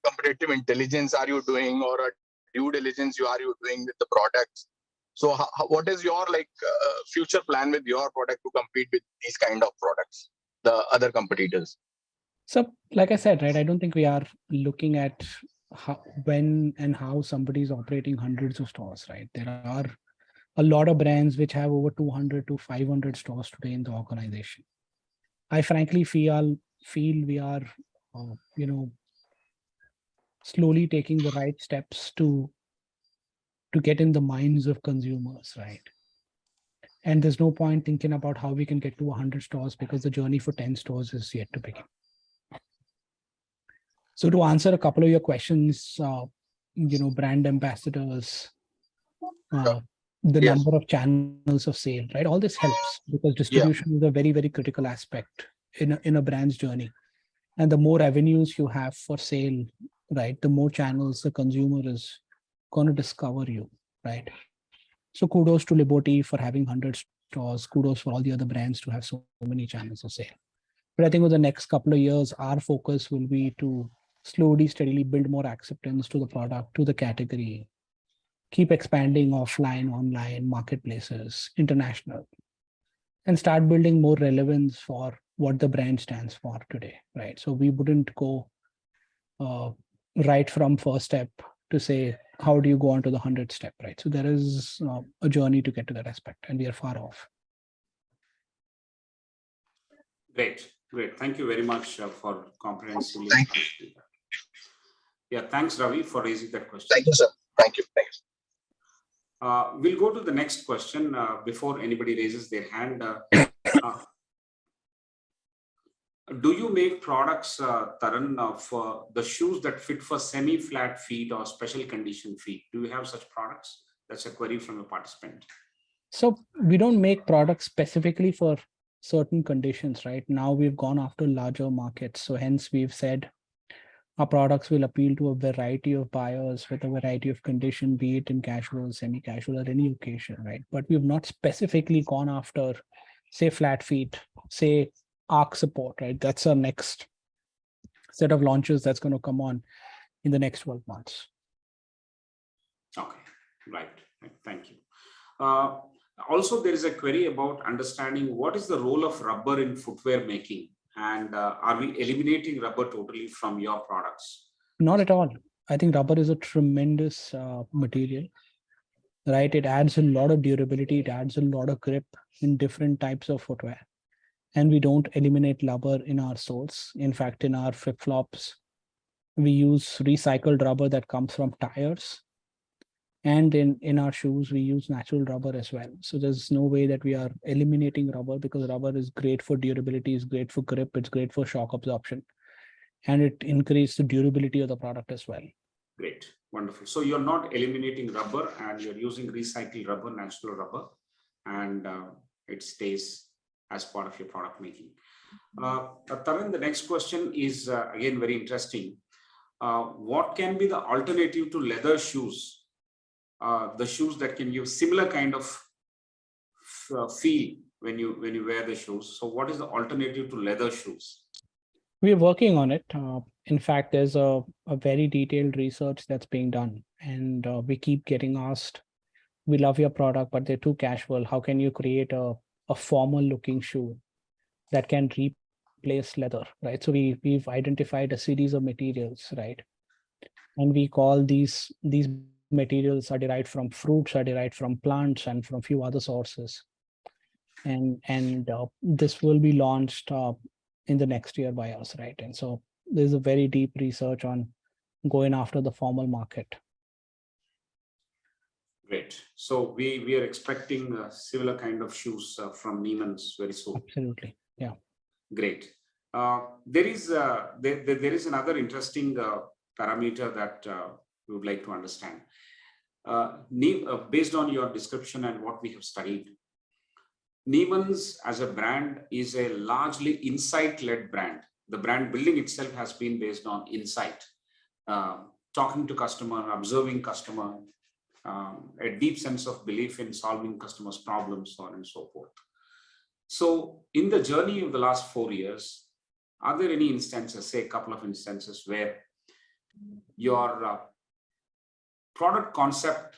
competitive intelligence are you doing, or a due diligence are you doing with the products? So what is your like future plan with your product to compete with these kind of products, the other competitors? So, like I said, right, I don't think we are looking at how, when and how somebody is operating hundreds of stores, right? There are a lot of brands which have over 200 to 500 stores today in the organization. I frankly feel we are, slowly taking the right steps to get in the minds of consumers, right? And there's no point thinking about how we can get to 100 stores because the journey for 10 stores is yet to begin. So to answer a couple of your questions, brand ambassadors, the Yes. number of channels of sale, right? All this helps because distribution is a very, very critical aspect in a brand's journey. And the more avenues you have for sale, right, the more channels the consumer is going to discover you, right? So kudos to Liberty for having 100 stores. Kudos for all the other brands to have so many channels of sale. But I think over the next couple of years, our focus will be to slowly, steadily build more acceptance to the product, to the category, keep expanding offline, online, marketplaces, international, and start building more relevance for what the brand stands for today, right? So we wouldn't go right from first step to say, how do you go on to the 100th step, right? So there is a journey to get to that aspect, and we are far off. Great. Thank you very much for comprehensively. Thank you. Yeah, thanks, Ravi, for raising that question. Thank you, sir. Thank you. We'll go to the next question before anybody raises their hand. Do you make products, Taran, for the shoes that fit for semi-flat feet or special condition feet? Do you have such products? That's a query from a participant. So we don't make products specifically for certain conditions, right? Now we've gone after larger markets. So hence we've said our products will appeal to a variety of buyers with a variety of condition, be it in casual, semi-casual, or any occasion, right? But we've not specifically gone after, say, flat feet, say, arc support, right? That's our next set of launches that's going to come on in the next 12 months. Okay, right. Thank you. Also, there is a query about understanding what is the role of rubber in footwear making, and are we eliminating rubber totally from your products? Not at all. I think rubber is a tremendous material, right? It adds a lot of durability. It adds a lot of grip in different types of footwear. And we don't eliminate rubber in our soles. In fact, in our flip-flops, we use recycled rubber that comes from tires. And in our shoes, we use natural rubber as well. So there's no way that we are eliminating rubber, because rubber is great for durability, is great for grip, it's great for shock absorption. And it increases the durability of the product as well. Great, wonderful. So you're not eliminating rubber and you're using recycled rubber, natural rubber, and it stays as part of your product making. Taran, the next question is again very interesting. What can be the alternative to leather shoes? The shoes that can give similar kind of feel when you wear the shoes. So what is the alternative to leather shoes? We're working on it. In fact, there's a very detailed research that's being done, and we keep getting asked, we love your product, but they're too casual. How can you create a formal looking shoe that can replace leather, right? So we've identified a series of materials, right? And we call these materials are derived from fruits, are derived from plants, and from a few other sources. And this will be launched in the next year by us, right? And so there's a very deep research on going after the formal market. Great. So we are expecting similar kind of shoes from NEEMAN'S very soon. Absolutely, yeah. Great. There is another interesting parameter that we would like to understand. Based on your description and what we have studied, NEEMAN'S as a brand is a largely insight-led brand. The brand building itself has been based on insight, talking to customer, observing customer, a deep sense of belief in solving customers' problems, so on and so forth. So in the journey of the last 4 years, are there any instances, say a couple of instances, where your product concept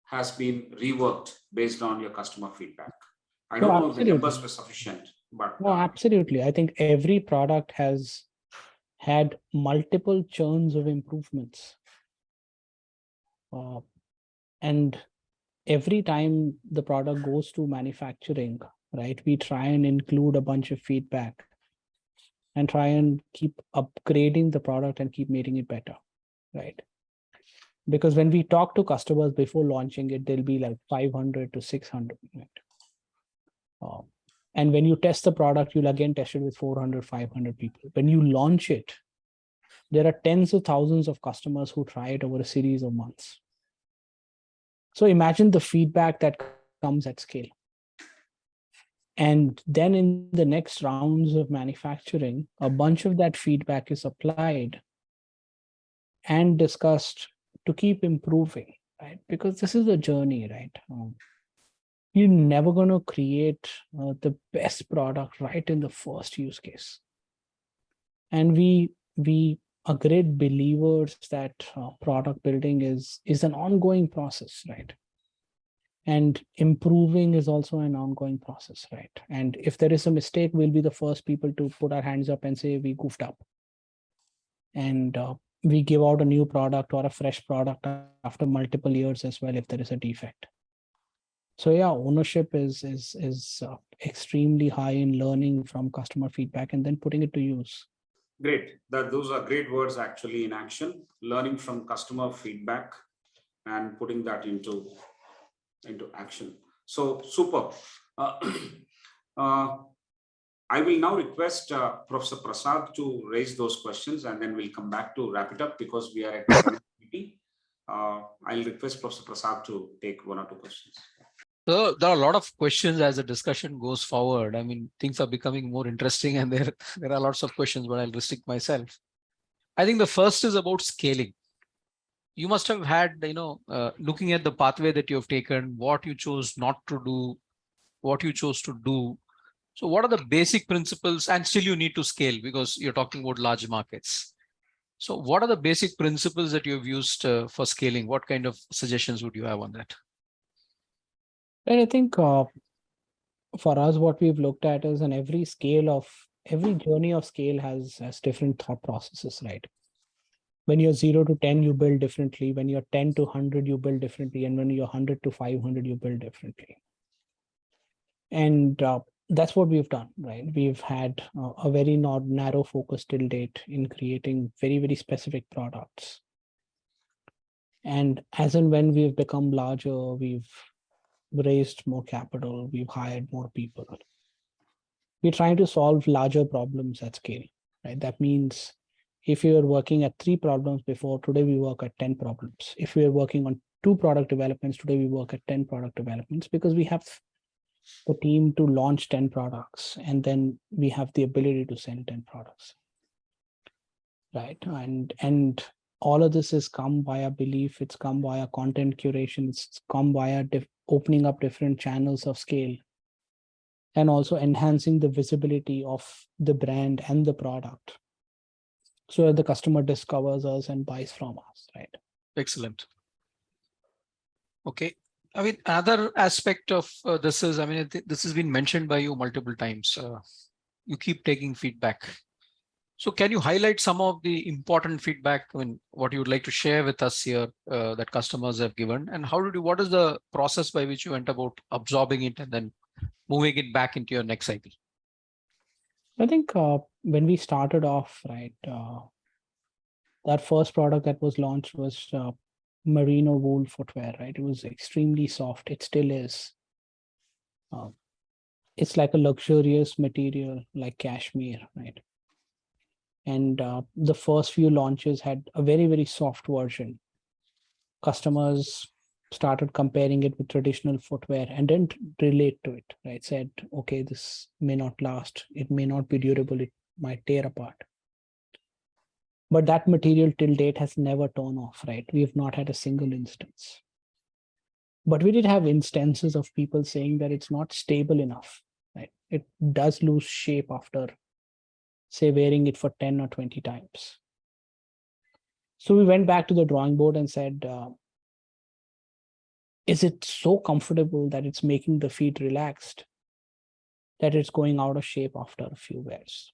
has been reworked based on your customer feedback? I don't know if the numbers were sufficient, but no, absolutely. I think every product has had multiple churns of improvements. And every time the product goes to manufacturing, right, we try and include a bunch of feedback and try and keep upgrading the product and keep making it better, right? Because when we talk to customers before launching it, they'll be like 500 to 600, right? And when you test the product, you'll again test it with 400, 500 people. When you launch it, there are tens of thousands of customers who try it over a series of months. So imagine the feedback that comes at scale. And then in the next rounds of manufacturing, a bunch of that feedback is applied and discussed to keep improving, right? Because this is a journey, right? You're never going to create the best product right in the first use case. And we are great believers that product building is an ongoing process, right? And improving is also an ongoing process, right? And if there is a mistake, we'll be the first people to put our hands up and say we goofed up. And we give out a new product or a fresh product after multiple years as well if there is a defect. So yeah, ownership is extremely high in learning from customer feedback and then putting it to use. Great. Those are great words actually in action, learning from customer feedback and putting that into action. So super. I will now request Professor Prasad to raise those questions and then we'll come back to wrap it up because we are at 7:30. I'll request Professor Prasad to take 1 or 2 questions. So there are a lot of questions as the discussion goes forward. I mean, things are becoming more interesting and there are lots of questions, but I'll restrict myself. I think the first is about scaling. You must have had, looking at the pathway that you have taken, what you chose not to do, what you chose to do. So what are the basic principles? And still you need to scale because you're talking about large markets. So what are the basic principles that you've used for scaling? What kind of suggestions would you have on that? And I think for us, what we've looked at is in every journey of scale has different thought processes, right? When you're 0 to 10, you build differently. When you're 10 to 100, you build differently. And when you're 100 to 500, you build differently. And that's what we've done, right? We've had a very narrow focus till date in creating very, very specific products. And as and when we've become larger, we've raised more capital, we've hired more people. We're trying to solve larger problems at scale, right? That means if we were working at 3 problems before, today we work at 10 problems. If we are working on 2 product developments, today we work at 10 product developments because we have the team to launch 10 products and then we have the ability to sell 10 products, right? And all of this has come via belief, it's come via content curation, it's come via opening up different channels of scale and also enhancing the visibility of the brand and the product so that the customer discovers us and buys from us, right? Excellent. Okay. I mean, another aspect of this is, I mean, this has been mentioned by you multiple times. You keep taking feedback. So can you highlight some of the important feedback? I mean, what you would like to share with us here that customers have given, and what is the process by which you went about absorbing it and then moving it back into your next cycle? I think when we started off, right, that first product that was launched was merino wool footwear, right? It was extremely soft. It still is. It's like a luxurious material like cashmere, right? And the first few launches had a very, very soft version. Customers started comparing it with traditional footwear and didn't relate to it, right? Said, okay, this may not last. It may not be durable. It might tear apart. But that material till date has never torn off, right? We have not had a single instance. But we did have instances of people saying that it's not stable enough, right? It does lose shape after, say, wearing it for 10 or 20 times. So we went back to the drawing board and said, is it so comfortable that it's making the feet relaxed that it's going out of shape after a few wears?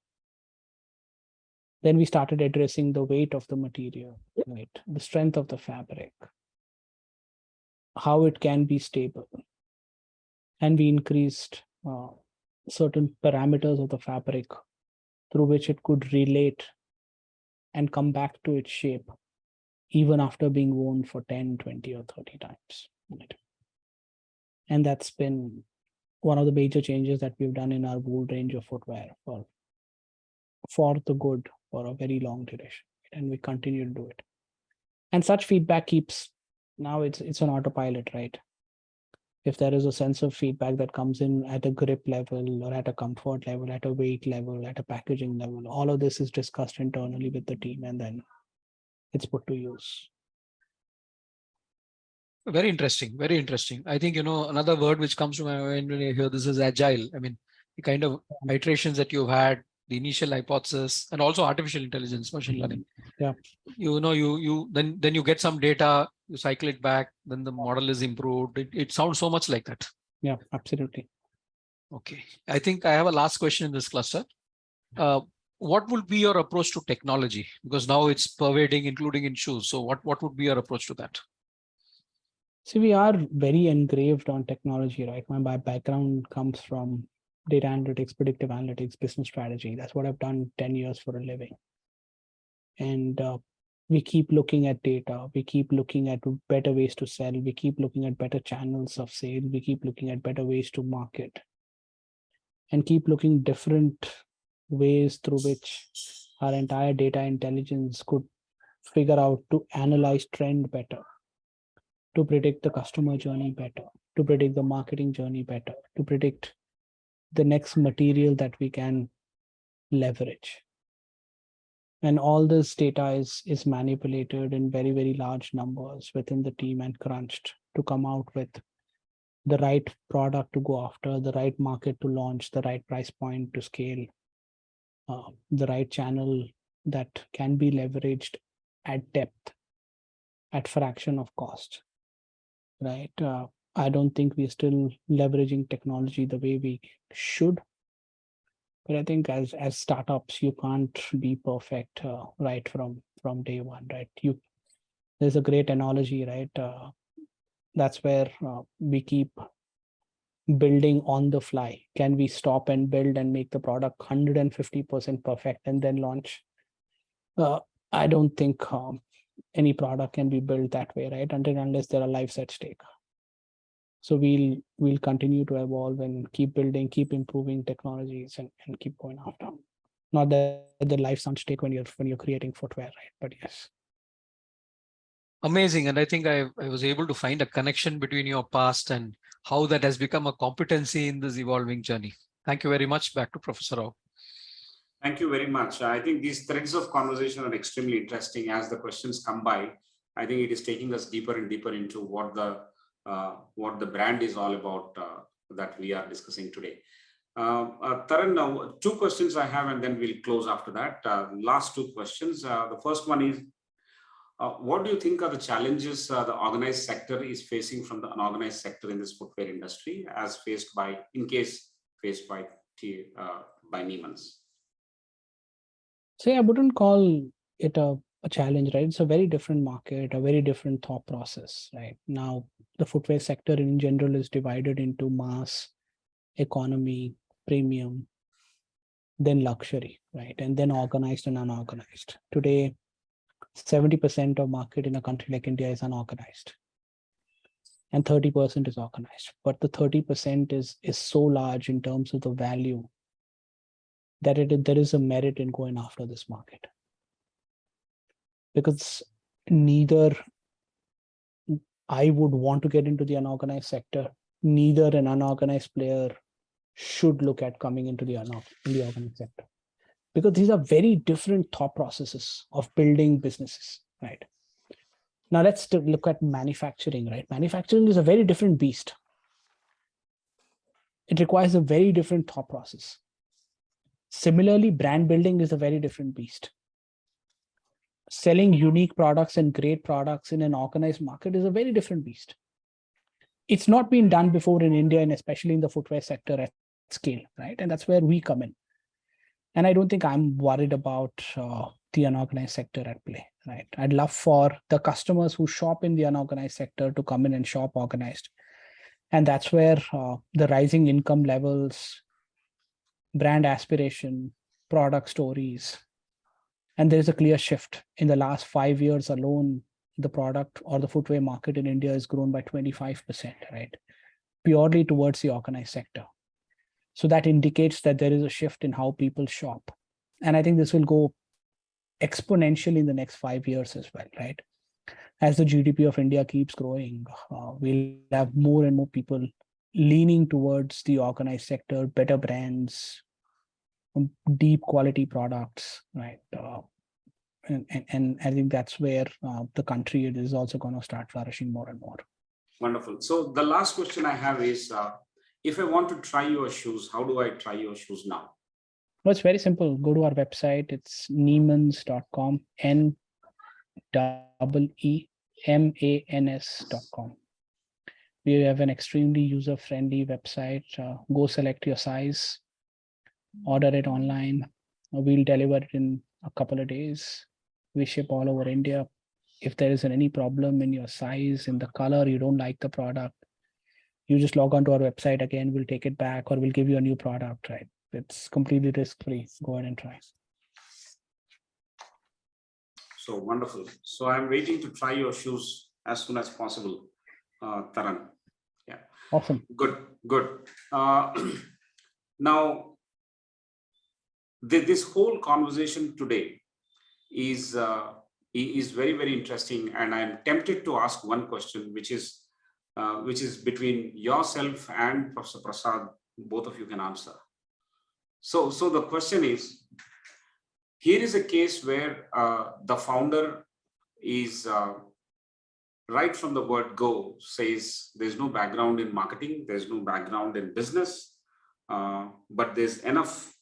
Then we started addressing the weight of the material, right? The strength of the fabric, how it can be stable. And we increased certain parameters of the fabric through which it could relate and come back to its shape even after being worn for 10, 20, or 30 times. Right? And that's been one of the major changes that we've done in our wool range of footwear for the good for a very long duration. And we continue to do it. And such feedback keeps, now it's an autopilot, right? If there is a sense of feedback that comes in at a grip level or at a comfort level, at a weight level, at a packaging level, all of this is discussed internally with the team and then it's put to use. Very interesting. Very interesting. I think, another word which comes to my mind when I hear this is agile. I mean, the kind of iterations that you've had, the initial hypothesis, and also artificial intelligence, machine learning. Yeah. Then you get some data, you cycle it back, then the model is improved. It sounds so much like that. Yeah, absolutely. Okay. I think I have a last question in this cluster. What would be your approach to technology? Because now it's pervading, including in shoes. So what would be your approach to that? See, we are very engraved on technology, right? My background comes from data analytics, predictive analytics, business strategy. That's what I've done 10 years for a living. And we keep looking at data. We keep looking at better ways to sell. We keep looking at better channels of sale. We keep looking at better ways to market. And keep looking different ways through which our entire data intelligence could figure out to analyze trend better, to predict the customer journey better, to predict the marketing journey better, to predict the next material that we can leverage. And all this data is manipulated in very, very large numbers within the team and crunched to come out with the right product to go after, the right market to launch, the right price point to scale, the right channel that can be leveraged at depth, at fraction of cost, right? I don't think we're still leveraging technology the way we should. But I think as startups, you can't be perfect right from day one, right? There's a great analogy, right? That's where we keep building on the fly. Can we stop and build and make the product 150% perfect and then launch? I don't think any product can be built that way, right? Unless there are lives at stake. So we'll continue to evolve and keep building, keep improving technologies and keep going after. Not that the life's on stake when you're creating footwear, right? But yes. Amazing. And I think I was able to find a connection between your past and how that has become a competency in this evolving journey. Thank you very much. Back to Professor Rao. Thank you very much. I think these threads of conversation are extremely interesting as the questions come by. I think it is taking us deeper and deeper into what the brand is all about that we are discussing today. Taran, two questions I have, and then we'll close after that. Last two questions. The first one is, what do you think are the challenges the organized sector is facing from the unorganized sector in this footwear industry, as faced by NEEMAN'S? So I wouldn't call it a challenge, right? It's a very different market, a very different thought process, right? Now, the footwear sector in general is divided into mass, economy, premium, then luxury, right? And then organized and unorganized. Today, 70% of market in a country like India is unorganized. And 30% is organized. But the 30% is so large in terms of the value that there is a merit in going after this market. Because neither I would want to get into the unorganized sector, neither an unorganized player should look at coming into the organized sector. Because these are very different thought processes of building businesses, right? Now let's look at manufacturing, right? Manufacturing is a very different beast. It requires a very different thought process. Similarly, brand building is a very different beast. Selling unique products and great products in an organized market is a very different beast. It's not been done before in India, and especially in the footwear sector at scale, right? And that's where we come in. And I don't think I'm worried about the unorganized sector at play, right? I'd love for the customers who shop in the unorganized sector to come in and shop organized. And that's where the rising income levels, brand aspiration, product stories, and there is a clear shift. In the last 5 years alone, the product or the footwear market in India has grown by 25%, right? Purely towards the organized sector. So that indicates that there is a shift in how people shop. And I think this will go exponentially in the next 5 years as well, right? As the GDP of India keeps growing, we'll have more and more people leaning towards the organized sector, better brands, deep quality products, right? And I think that's where the country is also going to start flourishing more and more. Wonderful. So the last question I have is, if I want to try your shoes, how do I try your shoes now? Well, it's very simple. Go to our website. It's NEEMAN'S.com, NEEMANS.com. We have an extremely user-friendly website. Go select your size, order it online. We'll deliver it in a couple of days. We ship all over India. If there is any problem in your size, in the color, you don't like the product, you just log on to our website again, we'll take it back or we'll give you a new product, right? It's completely risk-free. Go ahead and try. So wonderful. So I'm waiting to try your shoes as soon as possible, Taran. Yeah. Awesome. Good, good. Now, this whole conversation today is very, very interesting, and I'm tempted to ask one question, which is between yourself and Professor Prasad. Both of you can answer. So the question is, here is a case where the founder is right from the word go says there's no background in marketing, there's no background in business, but there's enough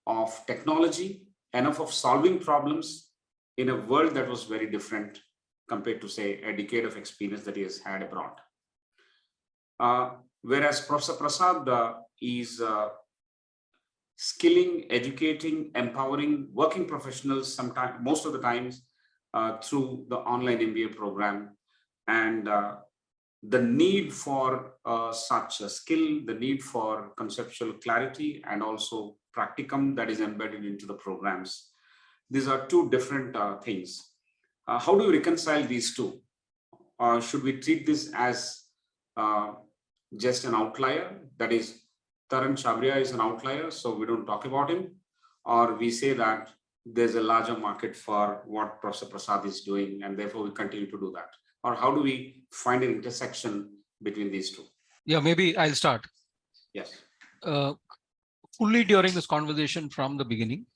of technology, enough of solving problems in a world that was very different compared to, say, a decade of experience that he has had abroad. Whereas Professor Prasad is skilling, educating, empowering working professionals sometimes, most of the times, through the online MBA program. And the need for such a skill, the need for conceptual clarity, and also practicum that is embedded into the programs. These are two different things. How do you reconcile these two? Should we treat this as just an outlier? That is, Taran Chhabra is an outlier, so we don't talk about him. Or we say that there's a larger market for what Professor Prasad is doing, and therefore we continue to do that. Or how do we find an intersection between these two? Yeah, maybe I'll start. Yes. Fully during this conversation from the beginning,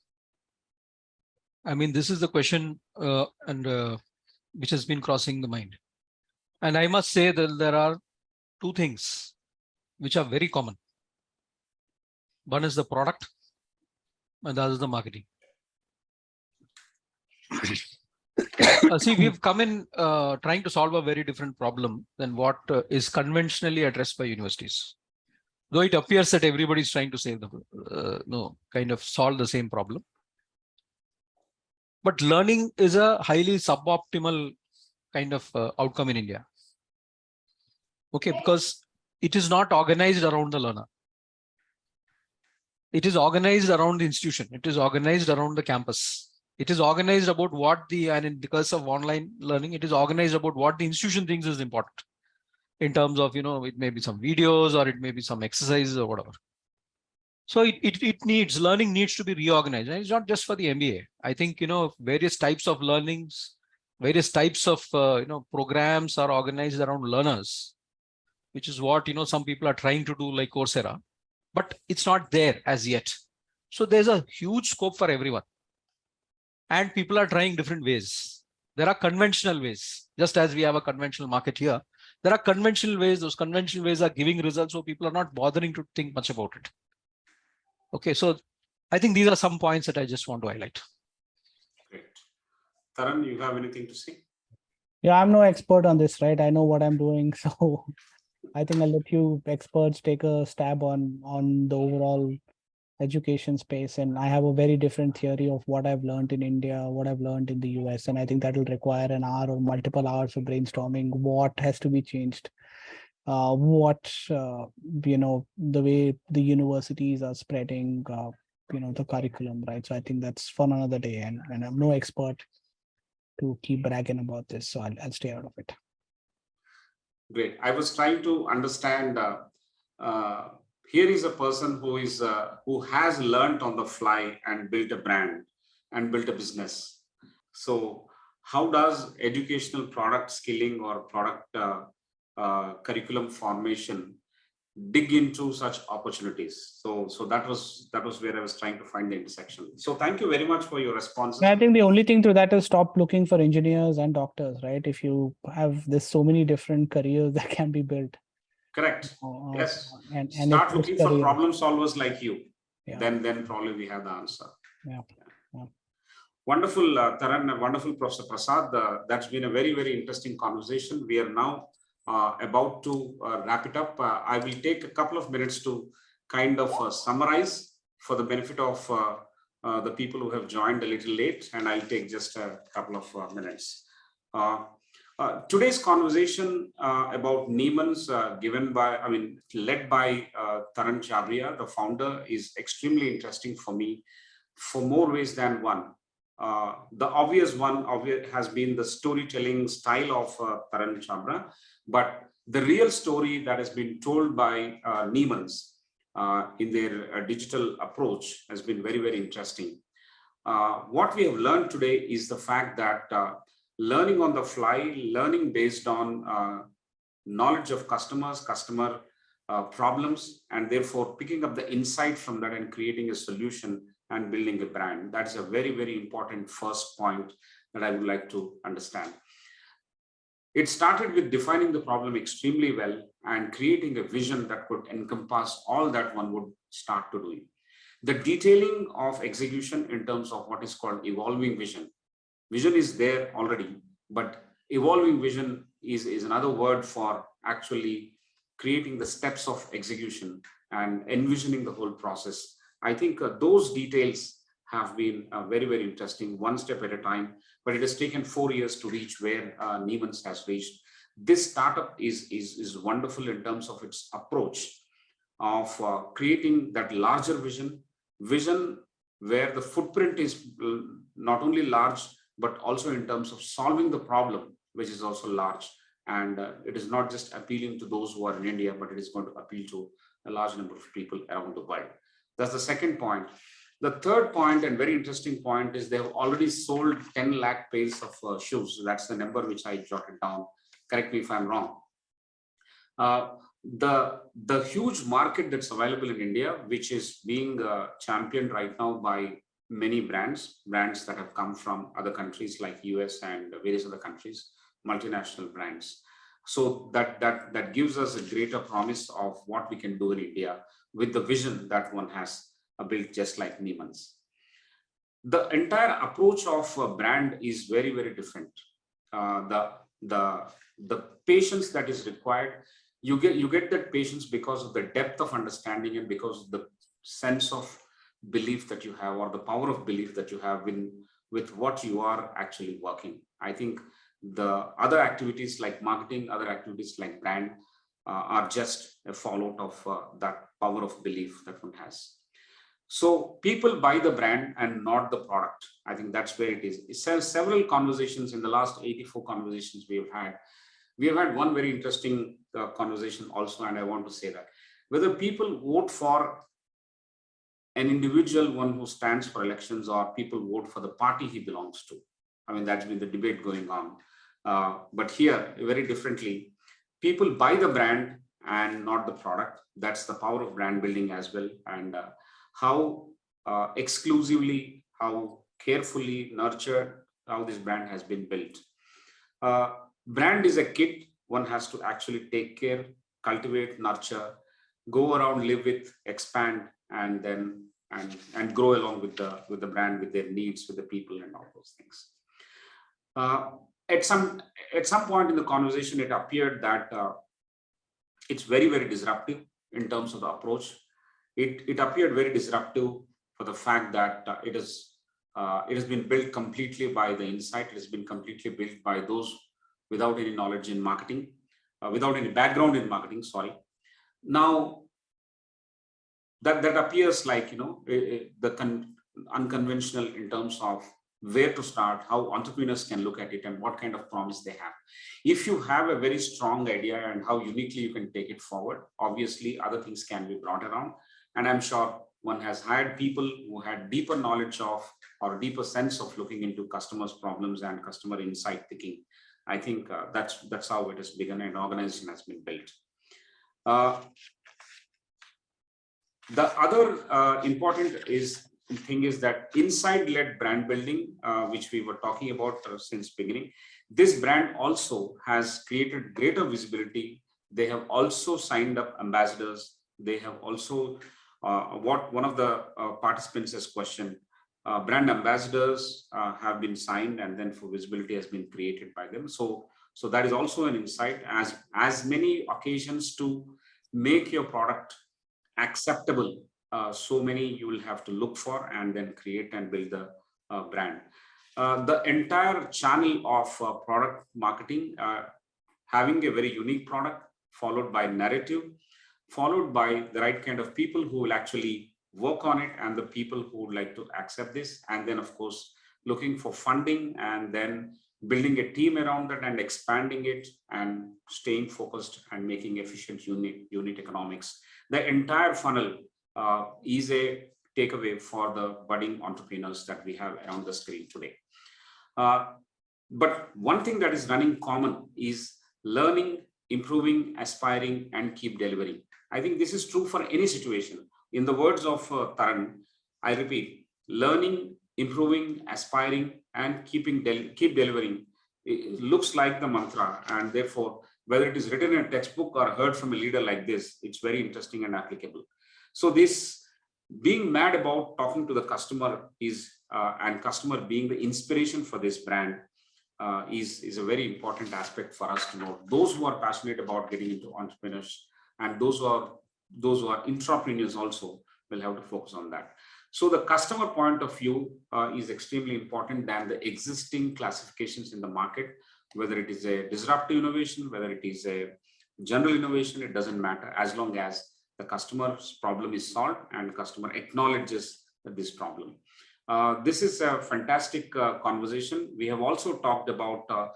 I mean, this is the question which has been crossing the mind. And I must say that there are two things which are very common. One is the product and the other is the marketing. See, we've come in trying to solve a very different problem than what is conventionally addressed by universities. Though it appears that everybody is trying to save the, kind of solve the same problem. But learning is a highly suboptimal kind of outcome in India. Okay, because it is not organized around the learner. It is organized around the institution. It is organized around the campus. It is organized about what and in the case of online learning, it is organized about what the institution thinks is important in terms of, it may be some videos or it may be some exercises or whatever. So learning needs to be reorganized. And it's not just for the MBA. I think, various types of learnings, various types of, programs are organized around learners, which is what, some people are trying to do like Coursera, but it's not there as yet. So there's a huge scope for everyone. And people are trying different ways. There are conventional ways, just as we have a conventional market here. There are conventional ways. Those conventional ways are giving results, so people are not bothering to think much about it. Okay, so I think these are some points that I just want to highlight. Great. Taran, you have anything to say? Yeah, I'm no expert on this, right? I know what I'm doing, so I think I'll let you experts take a stab on the overall education space. And I have a very different theory of what I've learned in India, what I've learned in the US, and I think that will require an hour or multiple hours of brainstorming. What has to be changed? The way the universities are spreading, the curriculum, right? So I think that's for another day, and I'm no expert to keep bragging about this, so I'll stay out of it. Great. I was trying to understand. Here is a person who has learned on the fly and built a brand and built a business. So, how does educational product skilling or product curriculum formation dig into such opportunities? So that was where I was trying to find the intersection. So thank you very much for your responses. I think the only thing to that is stop looking for engineers and doctors, right? If you have there's so many different careers that can be built. Correct. Yes. And start looking for problem solvers like you. Yeah. Then probably we have the answer. Yeah. Wonderful, Taran, wonderful, Professor Prasad. That's been a very, very interesting conversation. We are now about to wrap it up. I will take a couple of minutes to kind of summarize for the benefit of the people who have joined a little late, and I'll take just a couple of minutes. Today's conversation about NEEMAN'S led by Taran Chhabra, the founder, is extremely interesting for me for more ways than one. The obvious one has been the storytelling style of Taran Chhabra, but the real story that has been told by NEEMAN'S in their digital approach has been very, very interesting. What we have learned today is the fact that learning on the fly, learning based on knowledge of customer problems, and therefore picking up the insight from that and creating a solution and building a brand. That's a very, very important first point that I would like to understand. It started with defining the problem extremely well and creating a vision that could encompass all that one would start to do. The detailing of execution in terms of what is called evolving vision. Vision is there already, but evolving vision is another word for actually creating the steps of execution and envisioning the whole process. I think those details have been very, very interesting, one step at a time, but it has taken 4 years to reach where NEEMAN'S has reached. This startup is wonderful in terms of its approach of creating that larger vision where the footprint is not only large, but also in terms of solving the problem, which is also large. And it is not just appealing to those who are in India, but it is going to appeal to a large number of people around the world. That's the second point. The third point, and very interesting point, is they have already sold 10 lakh pairs of shoes. That's the number which I jotted down. Correct me if I'm wrong. The huge market that's available in India, which is being championed right now by many brands that have come from other countries like US and various other countries, multinational brands. So that gives us a greater promise of what we can do in India with the vision that one has built, just like NEEMAN'S. The entire approach of a brand is very, very different. The patience that is required, you get that patience because of the depth of understanding and because of the sense of belief that you have, or the power of belief that you have with what you are actually working. I think the other activities like marketing, other activities like brand are just a fallout of that power of belief that one has. So people buy the brand and not the product. I think that's where it is. It's several conversations in the last 84 conversations we have had. We have had one very interesting conversation also, and I want to say that whether people vote for an individual, one who stands for elections, or people vote for the party he belongs to. I mean, that's been the debate going on. But here, very differently, people buy the brand and not the product. That's the power of brand building as well. And how exclusively, how carefully nurtured, brand has been built. Brand is a kit one has to actually take care, cultivate, nurture, go around, live with, expand, and then and grow along with the brand, with their needs, with the people, and all those things. At some point in the conversation, it appeared that it's very, very disruptive in terms of the approach. It appeared very disruptive for the fact that it has been built completely by the insight. It has been completely built by those without any knowledge in marketing, without any background in marketing. Sorry. Now that appears like, you know, unconventional in terms of where to start, how entrepreneurs can look at it, and what kind of promise they have. If you have a very strong idea and how uniquely you can take it forward, obviously other things can be brought around. And I'm sure one has hired people who had deeper knowledge of, or deeper sense of looking into customers' problems and customer insight picking. I think that's how it has begun, and organization has been built. The other important thing is that inside-led brand building, which we were talking about since beginning. This brand also has created greater visibility. They have also signed up ambassadors. They have also, what one of the participants has questioned, brand ambassadors have been signed, and then for visibility has been created by them. So that is also an insight, as many occasions to make your product acceptable. So many you will have to look for and then create and build the brand. The entire channel of product marketing, having a very unique product, followed by narrative, followed by the right kind of people who will actually work on it, and the people who would like to accept this, and then of course looking for funding, and then building a team around that and expanding it, and staying focused and making efficient unit economics. The entire funnel is a takeaway for the budding entrepreneurs that we have around the screen today. But one thing that is running common is learning, improving, aspiring, and keep delivering. I think this is true for any situation. In the words of Taran, I repeat, learning, improving, aspiring, and keep delivering. It looks like the mantra, and therefore, whether it is written in a textbook or heard from a leader like this, it's very interesting and applicable. So this being mad about talking to the customer is, and customer being the inspiration for this brand is a very important aspect for us to know. Those who are passionate about getting into entrepreneurs, and those who are entrepreneurs also, will have to focus on that. So the customer point of view is extremely important than the existing classifications in the market, whether it is a disruptive innovation, whether it is a general innovation, it doesn't matter, as long as the customer's problem is solved and the customer acknowledges this problem. This is a fantastic conversation. We have also talked about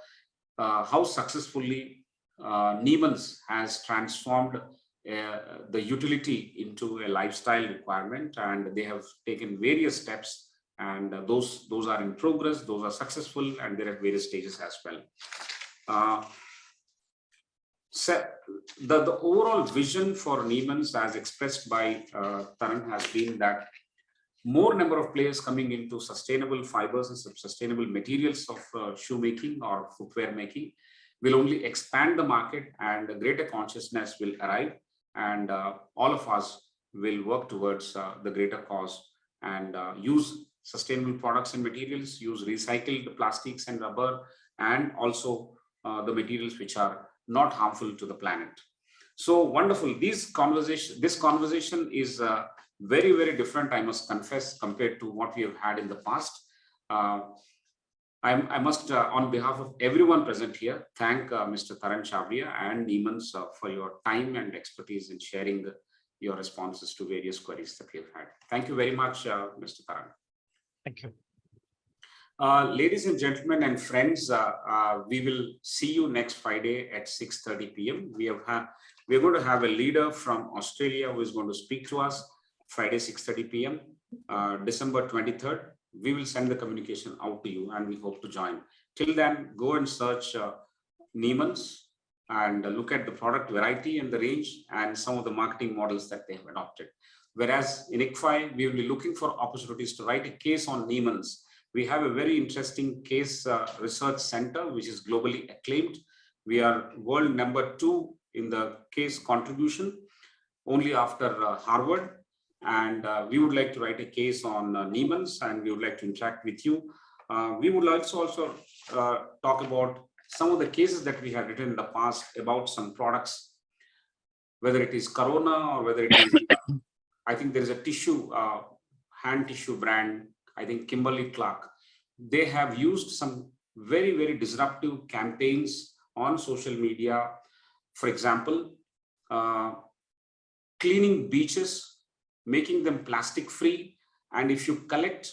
how successfully NEEMAN'S has transformed the utility into a lifestyle requirement, and they have taken various steps, and those are in progress, those are successful, and they're at various stages as well. So the overall vision for NEEMAN'S, as expressed by Taran, has been that more number of players coming into sustainable fibers and sustainable materials of shoemaking or footwear making will only expand the market, and a greater consciousness will arrive, and all of us will work towards the greater cause, and use sustainable products and materials, use recycled plastics and rubber, and also the materials which are not harmful to the planet. So wonderful. This conversation is very, very different, I must confess, compared to what we have had in the past. I must, on behalf of everyone present here, thank Mr. Taran Chhabra and NEEMAN'S for your time and expertise in sharing your responses to various queries that we have had. Thank you very much, Mr. Taran. Thank you. Ladies and gentlemen and friends, we will see you next Friday at 6:30 p.m. We are going to have a leader from Australia who is going to speak to us Friday 6:30 p.m. December 23rd. We will send the communication out to you, and we hope to join. Till then, go and search NEEMAN'S and look at the product variety and the range and some of the marketing models that they have adopted. Whereas in ICFAI, we will be looking for opportunities to write a case on NEEMAN'S, We have a very interesting case research center, which is globally acclaimed. We are world number 2 in the case contribution, only after Harvard. And we would like to write a case on NEEMAN'S, and we would like to interact with you. We would also talk about some of the cases that we have written in the past about some products, whether it is Corona or whether it is, I think there is a tissue, hand tissue brand, I think Kimberly-Clark. They have used some very, very disruptive campaigns on social media. For example, cleaning beaches, making them plastic free. And if you collect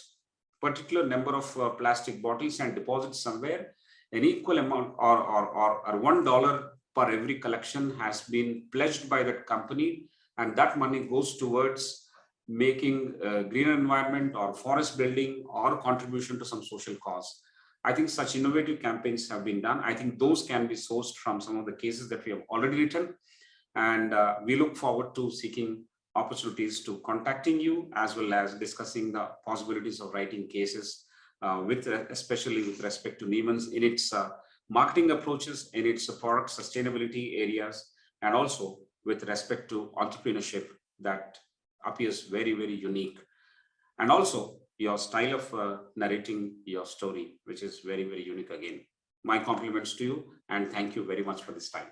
particular number of plastic bottles and deposit somewhere, an equal amount or $1 per every collection has been pledged by that company, and that money goes towards making a greener environment or forest building or contribution to some social cause. I think such innovative campaigns have been done. I think those can be sourced from some of the cases that we have already written, and we look forward to seeking opportunities to contacting you, as well as discussing the possibilities of writing cases especially with respect to NEEMAN'S in its marketing approaches, in its product sustainability areas, and also with respect to entrepreneurship that appears very, very unique. And also your style of narrating your story, which is very, very unique again. My compliments to you, and thank you very much for this time.